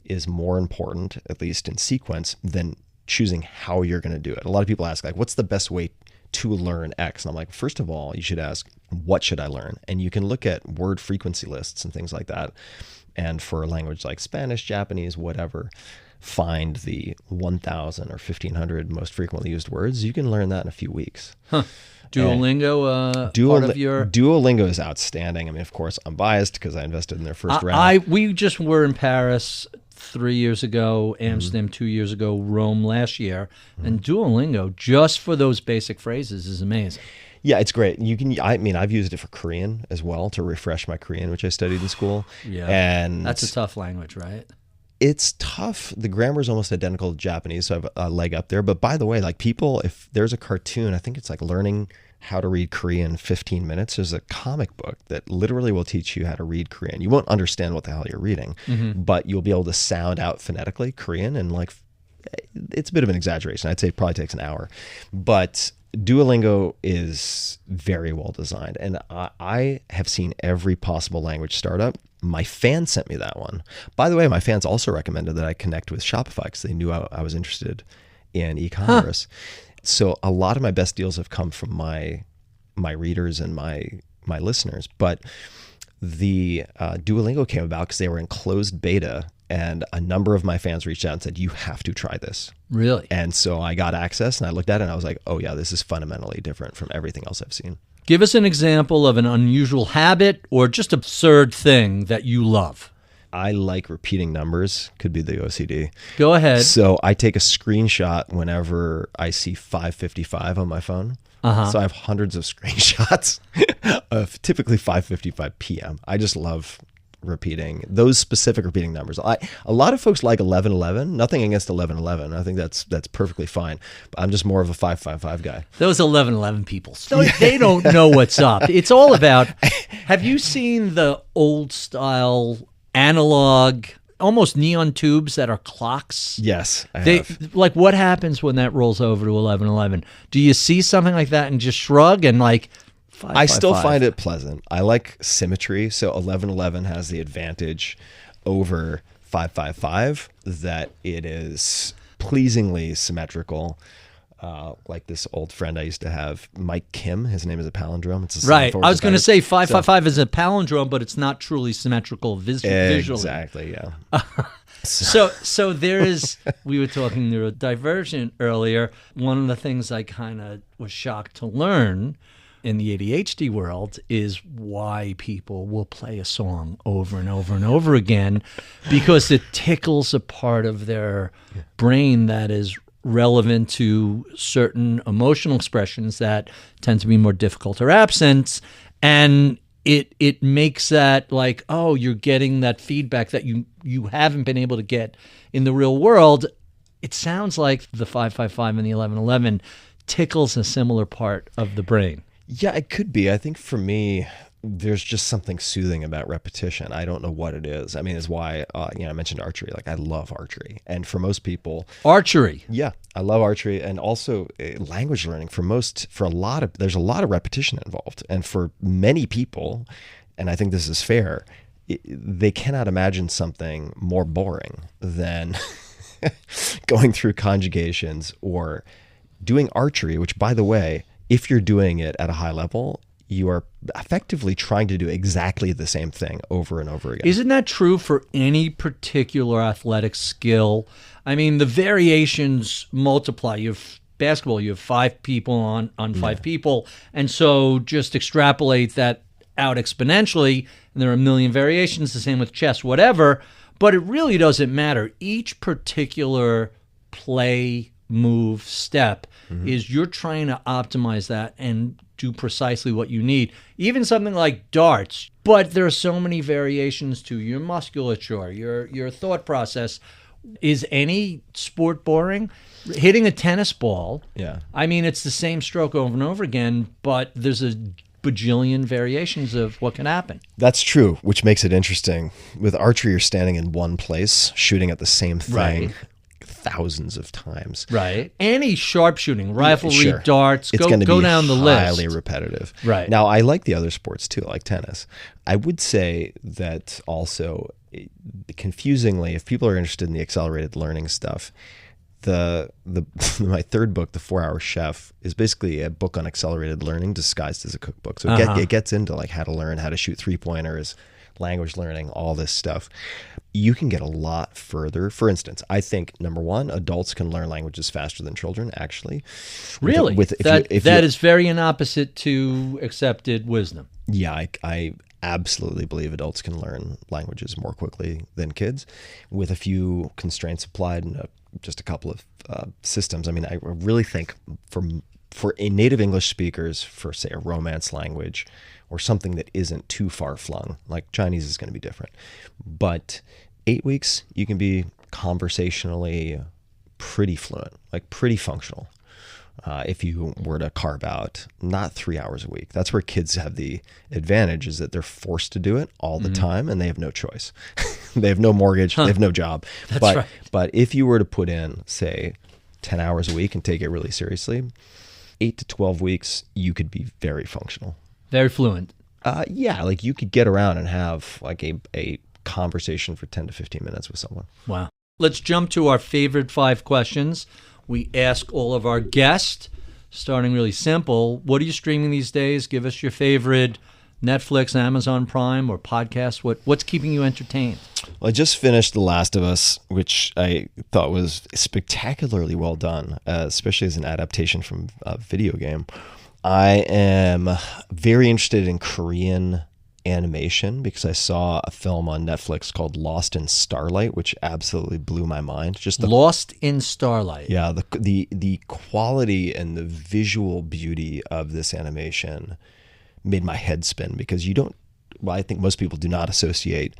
is more important, at least in sequence, than choosing how you're going to do it. A lot of people ask, like, what's the best way to learn X? And I'm like, first of all, you should ask, what should I learn? And you can look at word frequency lists and things like that. And for a language like Spanish, Japanese, whatever, find the 1,000 or 1,500 most frequently used words. You can learn that in a few weeks. Duolingo, part of your... Duolingo is outstanding. I mean, of course, I'm biased because I invested in their first round. We just were in Paris 3 years ago, Amsterdam 2 years ago, Rome last year, and Duolingo, just for those basic phrases, is amazing. Yeah, it's great. I've used it for Korean as well to refresh my Korean, which I studied in school. Yeah, and that's a tough language, right? It's tough. The grammar is almost identical to Japanese, so I have a leg up there. But by the way, like people, if there's a cartoon, I think it's like learning how to read Korean in 15 minutes. There's a comic book that literally will teach you how to read Korean. You won't understand what the hell you're reading, but you'll be able to sound out phonetically Korean. And like, it's a bit of an exaggeration. I'd say it probably takes an hour. But Duolingo is very well designed. And I have seen every possible language startup my fans sent me that one. By the way, my fans also recommended that I connect with Shopify because they knew I was interested in e-commerce. So a lot of my best deals have come from my readers and my listeners. But the Duolingo came about because they were in closed beta, and a number of my fans reached out and said, you have to try this. Really? And so I got access and I looked at it and I was like, oh yeah, this is fundamentally different from everything else I've seen. Give us an example of an unusual habit or just absurd thing that you love. I like repeating numbers, could be the OCD. Go ahead. So I take a screenshot whenever I see 5:55 on my phone. So I have hundreds of screenshots of typically 5:55 p.m. I just love repeating those specific repeating numbers. A lot of folks like 11:11. Nothing against 11:11. I think that's perfectly fine. But I'm just more of a 5:55 guy. Those 11:11 people, they don't know what's up. It's all about. Have you seen the old style analog, almost neon tubes that are clocks? Yes, I have. Like, what happens when that rolls over to 11:11? Do you see something like that and just shrug and like? I still find it pleasant. I like symmetry. So 11:11 has the advantage over 5:55 that it is pleasingly symmetrical. Like this old friend I used to have, Mike Kim. His name is a palindrome. It's a right. I was going to say 555 is a palindrome, but it's not truly symmetrical visually. Exactly. Yeah. So there is. We were talking neurodivergent earlier. One of the things I kind of was shocked to learn in the ADHD world is why people will play a song over and over and over again, because it tickles a part of their brain that is relevant to certain emotional expressions that tend to be more difficult or absent. And it makes that like, oh, you're getting that feedback that you haven't been able to get in the real world. It sounds like the 555 and the 11:11 tickles a similar part of the brain. Yeah, it could be. I think for me, there's just something soothing about repetition. I don't know what it is. I mean, it's why I mentioned archery. Like, I love archery, and for most people, archery. Yeah, I love archery, and also language learning. There's a lot of repetition involved, and for many people, and I think this is fair, they cannot imagine something more boring than going through conjugations or doing archery. Which, by the way, if you're doing it at a high level, you are effectively trying to do exactly the same thing over and over again. Isn't that true for any particular athletic skill? I mean, the variations multiply. You have basketball, you have 5 people on 5 people, and so just extrapolate that out exponentially, and there are a million variations, the same with chess, whatever, but it really doesn't matter. Each particular play, move, step is you're trying to optimize that and do precisely what you need. Even something like darts, but there are so many variations to your musculature, your thought process. Is any sport boring? Hitting a tennis ball, yeah. I mean, it's the same stroke over and over again, but there's a bajillion variations of what can happen. That's true, which makes it interesting. With archery, you're standing in one place, shooting at the same thing. Right. Thousands of times. Right. Any sharpshooting, riflery, darts, it's go down the list. Highly repetitive. Right. Now, I like the other sports too, like tennis. I would say that also, confusingly, if people are interested in the accelerated learning stuff, my third book, The 4-Hour Chef, is basically a book on accelerated learning disguised as a cookbook. So it gets into like how to learn, how to shoot 3-pointers, language learning, all this stuff. You can get a lot further. For instance, I think, number one, adults can learn languages faster than children, actually. Really? That is very an opposite to accepted wisdom. Yeah, I absolutely believe adults can learn languages more quickly than kids, with a few constraints applied and just a couple of systems. I mean, I really think for native English speakers, for, say, a Romance language or something that isn't too far-flung, like Chinese is going to be different. But 8 weeks, you can be conversationally pretty fluent, like pretty functional. If you were to carve out not 3 hours a week. That's where kids have the advantage, is that they're forced to do it all the time and they have no choice. They have no mortgage, they have no job. That's right. But if you were to put in, say, 10 hours a week and take it really seriously, 8 to 12 weeks, you could be very functional. Very fluent. Yeah, like you could get around and have like a conversation for 10 to 15 minutes with someone. Wow. Let's jump to our favorite 5 questions. We ask all of our guests, starting really simple. What are you streaming these days? Give us your favorite Netflix, Amazon Prime, or podcast. What's keeping you entertained? Well, I just finished The Last of Us, which I thought was spectacularly well done, especially as an adaptation from a video game. I am very interested in Korean animation because I saw a film on Netflix called Lost in Starlight, which absolutely blew my mind. Just Lost in Starlight. Yeah, the quality and the visual beauty of this animation made my head spin because I think most people do not associate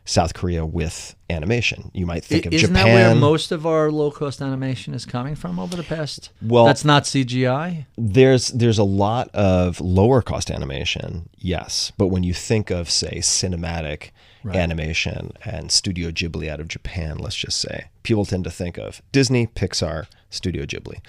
South Korea with animation. You might think of Japan. Isn't that where most of our low-cost animation is coming from over the past? Well, that's not CGI? There's a lot of lower-cost animation, yes. But when you think of, say, cinematic animation and Studio Ghibli out of Japan, let's just say, people tend to think of Disney, Pixar, Studio Ghibli.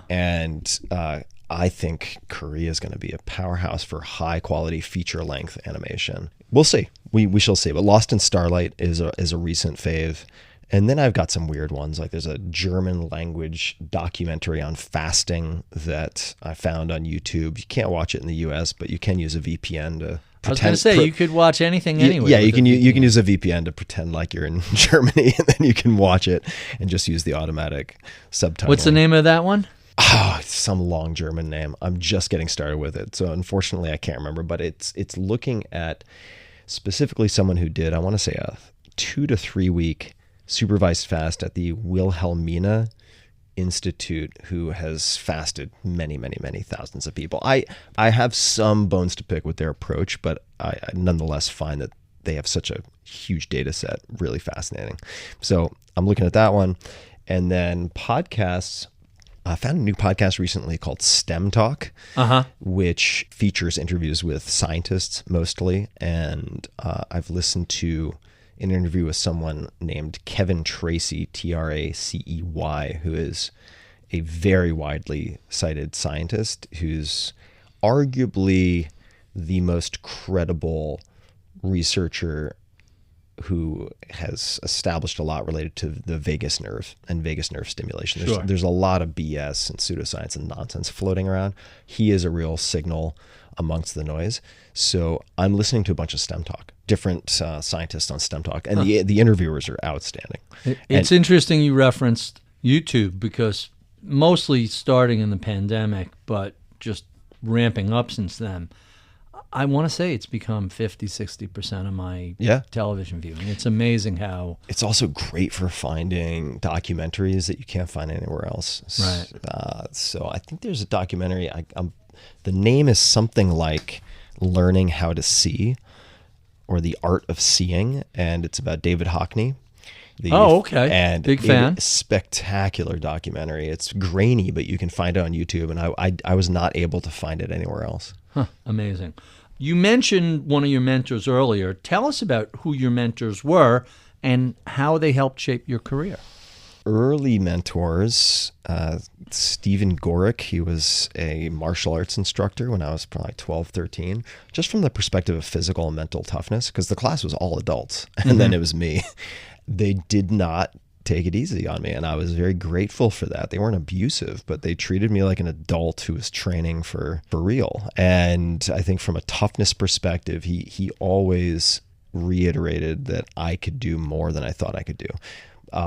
And I think Korea is going to be a powerhouse for high-quality feature-length animation. We'll see. We shall see. But Lost in Starlight is a recent fave. And then I've got some weird ones. Like there's a German language documentary on fasting that I found on YouTube. You can't watch it in the US, but you can use a VPN to pretend. I was going to say, you could watch anything anyway. Yeah, you can use a VPN to pretend like you're in Germany, and then you can watch it and just use the automatic subtitle. What's the name of that one? Oh, it's some long German name. I'm just getting started with it. So unfortunately, I can't remember, but it's looking at specifically someone who did, I want to say, a 2 to 3 week supervised fast at the Wilhelmina Institute, who has fasted many, many, many thousands of people. I have some bones to pick with their approach, but I nonetheless find that they have such a huge data set, really fascinating. So I'm looking at that one. And then podcasts, I found a new podcast recently called STEM Talk, which features interviews with scientists mostly. And I've listened to an interview with someone named Kevin Tracey, Tracey, who is a very widely cited scientist who's arguably the most credible researcher who has established a lot related to the vagus nerve and vagus nerve stimulation. There's a lot of BS and pseudoscience and nonsense floating around. He is a real signal amongst the noise. So I'm listening to a bunch of STEM Talk, different scientists on STEM Talk, and the interviewers are outstanding. It's interesting you referenced YouTube because mostly starting in the pandemic, but just ramping up since then. I want to say it's become 50, 60% of my television viewing. It's amazing how... It's also great for finding documentaries that you can't find anywhere else. Right. So I think there's a documentary, the name is something like Learning How to See, or The Art of Seeing, and it's about David Hockney. Okay. And big fan. Spectacular documentary. It's grainy, but you can find it on YouTube, and I was not able to find it anywhere else. Amazing. You mentioned one of your mentors earlier. Tell us about who your mentors were and how they helped shape your career. Early mentors, Stephen Gorick, he was a martial arts instructor when I was probably 12, 13, just from the perspective of physical and mental toughness, because the class was all adults, and then it was me. They did not take it easy on me, and I was very grateful for that. They weren't abusive, but they treated me like an adult who was training for real. And I think from a toughness perspective, he always reiterated that I could do more than I thought I could do.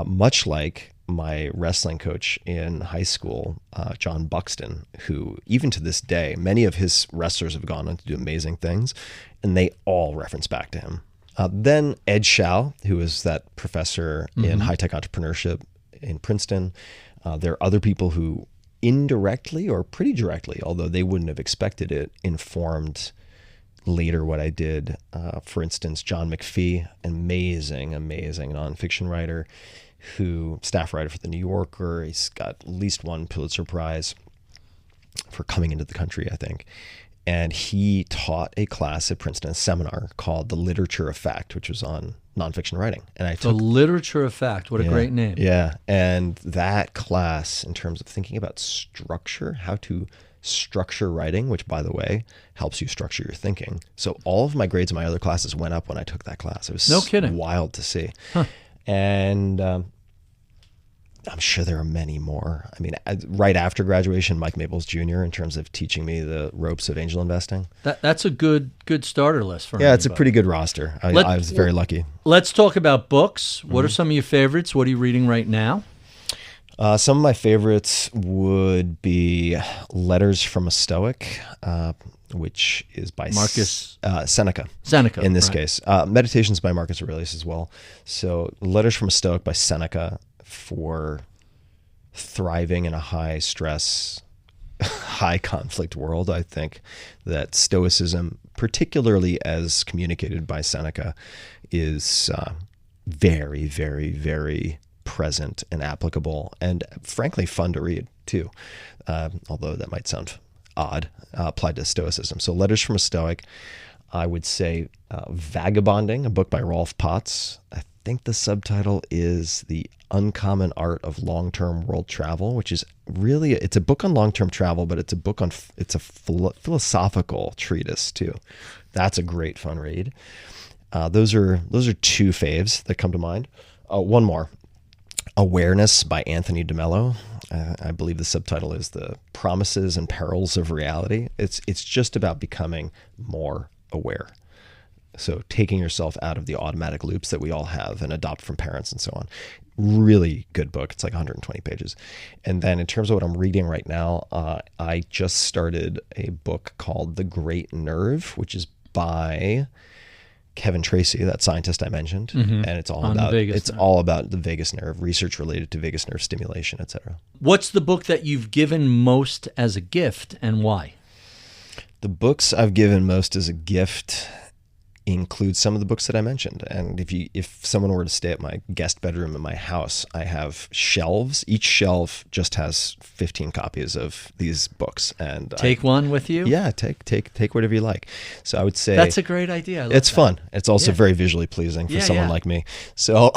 Much like my wrestling coach in high school, John Buxton, who even to this day, many of his wrestlers have gone on to do amazing things, and they all reference back to him. Then Ed Shao, who is that professor in high-tech entrepreneurship in Princeton. There are other people who indirectly or pretty directly, although they wouldn't have expected it, informed later what I did. For instance, John McPhee, amazing nonfiction writer, staff writer for The New Yorker. He's got at least one Pulitzer Prize for coming into the country, I think. And he taught a class at Princeton, a seminar called The Literature of Fact, which was on nonfiction writing. And I took The Literature of Fact. What a great name. Yeah. And that class, in terms of thinking about structure, how to structure writing, which, by the way, helps you structure your thinking. So all of my grades in my other classes went up when I took that class. It was no kidding. Wild to see. And I'm sure there are many more. I mean, right after graduation, Mike Maples Jr. in terms of teaching me the ropes of angel investing. That's a good starter list for me. Yeah, it's a pretty good roster. I was very lucky. Let's talk about books. What are some of your favorites? What are you reading right now? Some of my favorites would be Letters from a Stoic, which is by Marcus Seneca. Seneca, in this right. case. Meditations by Marcus Aurelius as well. So Letters from a Stoic by Seneca for thriving in a high stress, high conflict world. I think that Stoicism, particularly as communicated by Seneca, is very, very, very present and applicable, and frankly fun to read too, although that might sound odd applied to Stoicism. So Letters from a Stoic. I would say Vagabonding, a book by Rolf Potts. I think the subtitle is The Uncommon Art of Long-Term World Travel, which is really, it's a book on long-term travel, but it's a philosophical treatise too. That's a great fun read. Those are two faves that come to mind. One more. Awareness by Anthony DeMello. I believe the subtitle is The Promises and Perils of Reality. It's just about becoming more aware. So taking yourself out of the automatic loops that we all have and adopt from parents and so on. Really good book. It's like 120 pages. And then in terms of what I'm reading right now, I just started a book called The Great Nerve, which is by Kevin Tracy, that scientist I mentioned, and it's all about the vagus nerve, research related to vagus nerve stimulation, etc. What's the book that you've given most as a gift, and why? The books I've given most as a gift include some of the books that I mentioned. And if someone were to stay at my guest bedroom in my house, I have shelves. Each shelf just has 15 copies of these books. And take one with you? Yeah, take whatever you like. So I would say that's a great idea. It's fun. It's also very visually pleasing for someone like me. So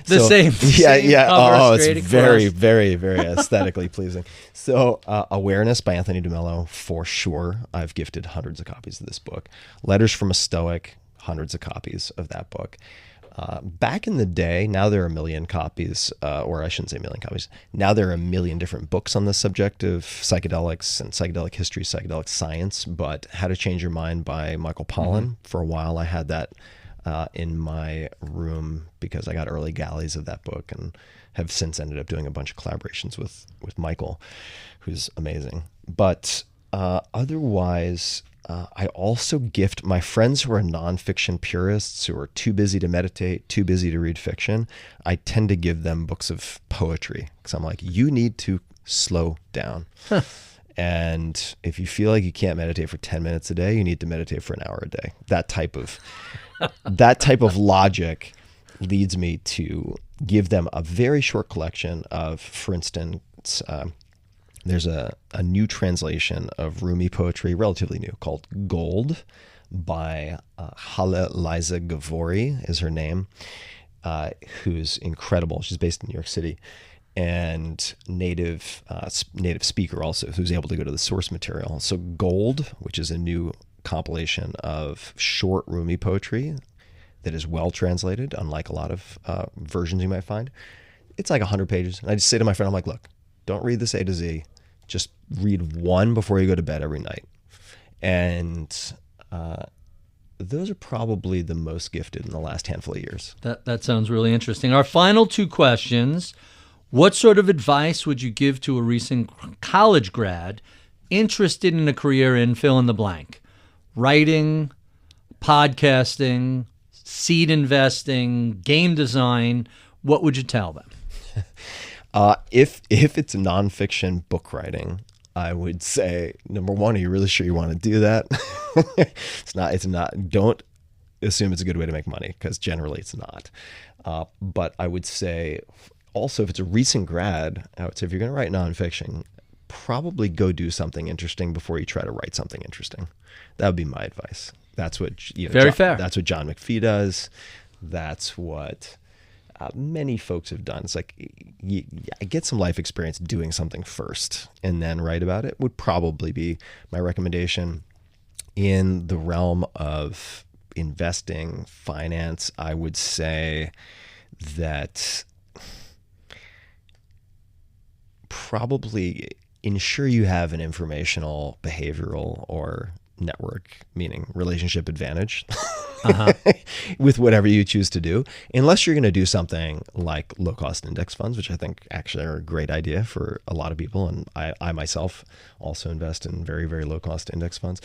same. Yeah. Cover, it's very, very, very aesthetically pleasing. So Awareness by Anthony DeMello, for sure. I've gifted hundreds of copies of this book. Letters from a Stoic, hundreds of copies of that book. Back in the day, now there are a million copies, or I shouldn't say a million copies. Now there are a million different books on the subject of psychedelics and psychedelic history, psychedelic science. But How to Change Your Mind by Michael Pollan. For a while, I had that in my room because I got early galleys of that book and have since ended up doing a bunch of collaborations with Michael, who's amazing. But otherwise, I also gift my friends who are nonfiction purists, who are too busy to meditate, too busy to read fiction. I tend to give them books of poetry because I'm like, you need to slow down. And if you feel like you can't meditate for 10 minutes a day, you need to meditate for an hour a day. That type of logic leads me to give them a very short collection of, for instance, there's a new translation of Rumi poetry, relatively new, called Gold by Hala Liza Gavori is her name, who's incredible. She's based in New York City, and native speaker also, who's able to go to the source material. So Gold, which is a new compilation of short Rumi poetry that is well translated, unlike a lot of versions you might find. It's like 100 pages. And I just say to my friend, I'm like, look, don't read this A to Z. Just read one before you go to bed every night. And those are probably the most gifted in the last handful of years. That sounds really interesting. Our final two questions. What sort of advice would you give to a recent college grad interested in a career in fill in the blank? Writing, podcasting, seed investing, game design. What would you tell them? If it's nonfiction book writing, I would say, number one, are you really sure you want to do that? It's not. Don't assume it's a good way to make money, because generally it's not. But I would say also, if it's a recent grad, I would say if you're going to write nonfiction, probably go do something interesting before you try to write something interesting. That would be my advice. That's what fair. That's what John McPhee does. That's what many folks have done. It's like I get some life experience doing something first and then write about it would probably be my recommendation. In the realm of investing, finance, I would say that probably ensure you have an informational, behavioral, or network, meaning relationship advantage with whatever you choose to do, unless you're going to do something like low-cost index funds, which I think actually are a great idea for a lot of people. And I myself also invest in very, very low-cost index funds.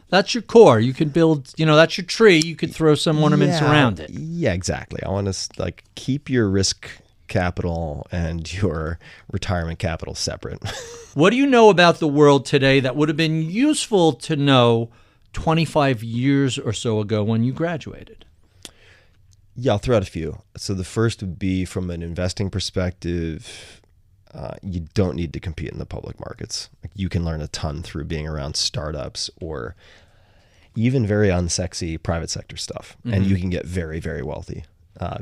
That's your core. You can build, that's your tree. You could throw some ornaments around it. Yeah, exactly. I want to keep your risk capital and your retirement capital separate. What do you know about the world today that would have been useful to know 25 years or so ago when you graduated? Yeah, I'll throw out a few. So the first would be from an investing perspective, you don't need to compete in the public markets. You can learn a ton through being around startups or even very unsexy private sector stuff. Mm-hmm. And you can get very, very wealthy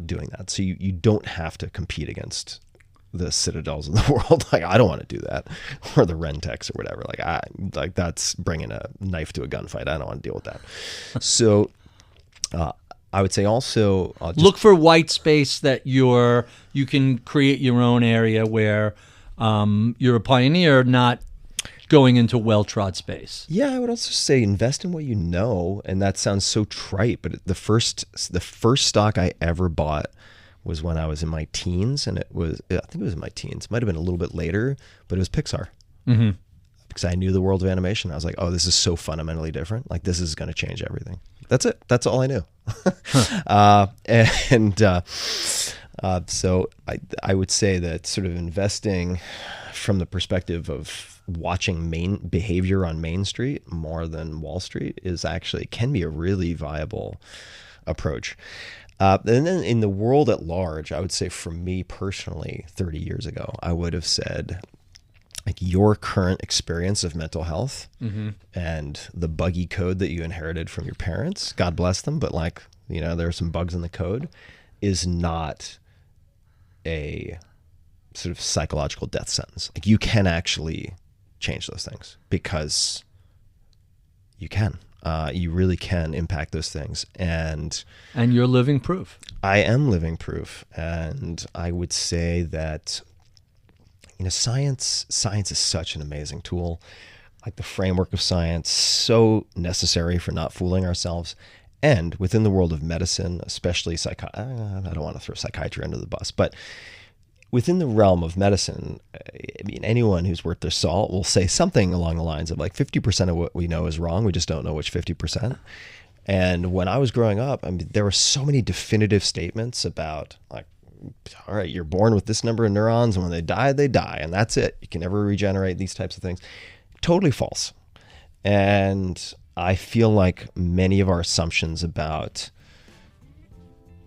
doing that. So you don't have to compete against the Citadels of the world. I don't want to do that, or the Rentechs or whatever. That's bringing a knife to a gunfight. I don't want to deal with that. So I would say also look for white space that you can create your own area where you're a pioneer, not going into well-trod space. Yeah, I would also say invest in what you know, and that sounds so trite, but the first stock I ever bought was when I was in my teens, and I think it was in my teens. It might have been a little bit later, but it was Pixar. Mm-hmm. Because I knew the world of animation. I was like, oh, this is so fundamentally different. This is going to change everything. That's it. That's all I knew. So I would say that sort of investing from the perspective of watching behavior on Main Street more than Wall Street can be a really viable approach. And then in the world at large, I would say for me personally, 30 years ago, I would have said your current experience of mental health and the buggy code that you inherited from your parents, God bless them, but there are some bugs in the code, is not a sort of psychological death sentence. You can actually change those things because you can. You really can impact those things. And you're living proof. I am living proof. And I would say that, science is such an amazing tool. The framework of science, so necessary for not fooling ourselves. And within the world of medicine, especially I don't want to throw psychiatry under the bus, but within the realm of medicine, anyone who's worth their salt will say something along the lines of 50% of what we know is wrong. We just don't know which 50%. And when I was growing up, there were so many definitive statements about all right, you're born with this number of neurons, and when they die, and that's it. You can never regenerate, these types of things. Totally false. And I feel like many of our assumptions about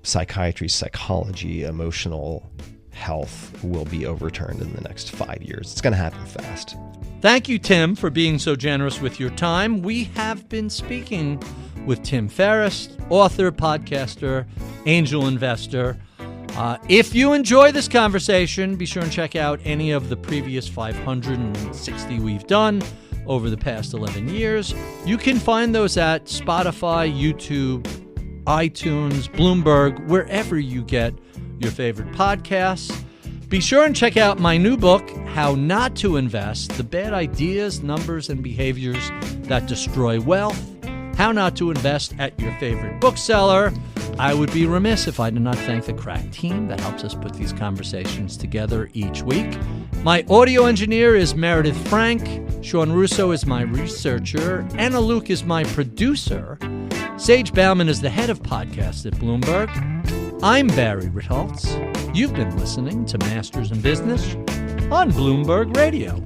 psychiatry, psychology, emotional health will be overturned in the next 5 years. It's going to happen fast. Thank you, Tim, for being so generous with your time. We have been speaking with Tim Ferriss, author, podcaster, angel investor. If you enjoy this conversation, be sure and check out any of the previous 560 we've done over the past 11 years. You can find those at Spotify, YouTube, iTunes, Bloomberg, wherever you get your favorite podcasts. Be sure and check out my new book, How Not to Invest, the bad ideas, numbers, and behaviors that destroy wealth. How Not to Invest at your favorite bookseller. I would be remiss if I did not thank the crack team that helps us put these conversations together each week. My audio engineer is Meredith Frank. Sean Russo is my researcher. Anna Luke is my producer. Sage Bauman is the head of podcasts at Bloomberg. I'm Barry Ritholtz. You've been listening to Masters in Business on Bloomberg Radio.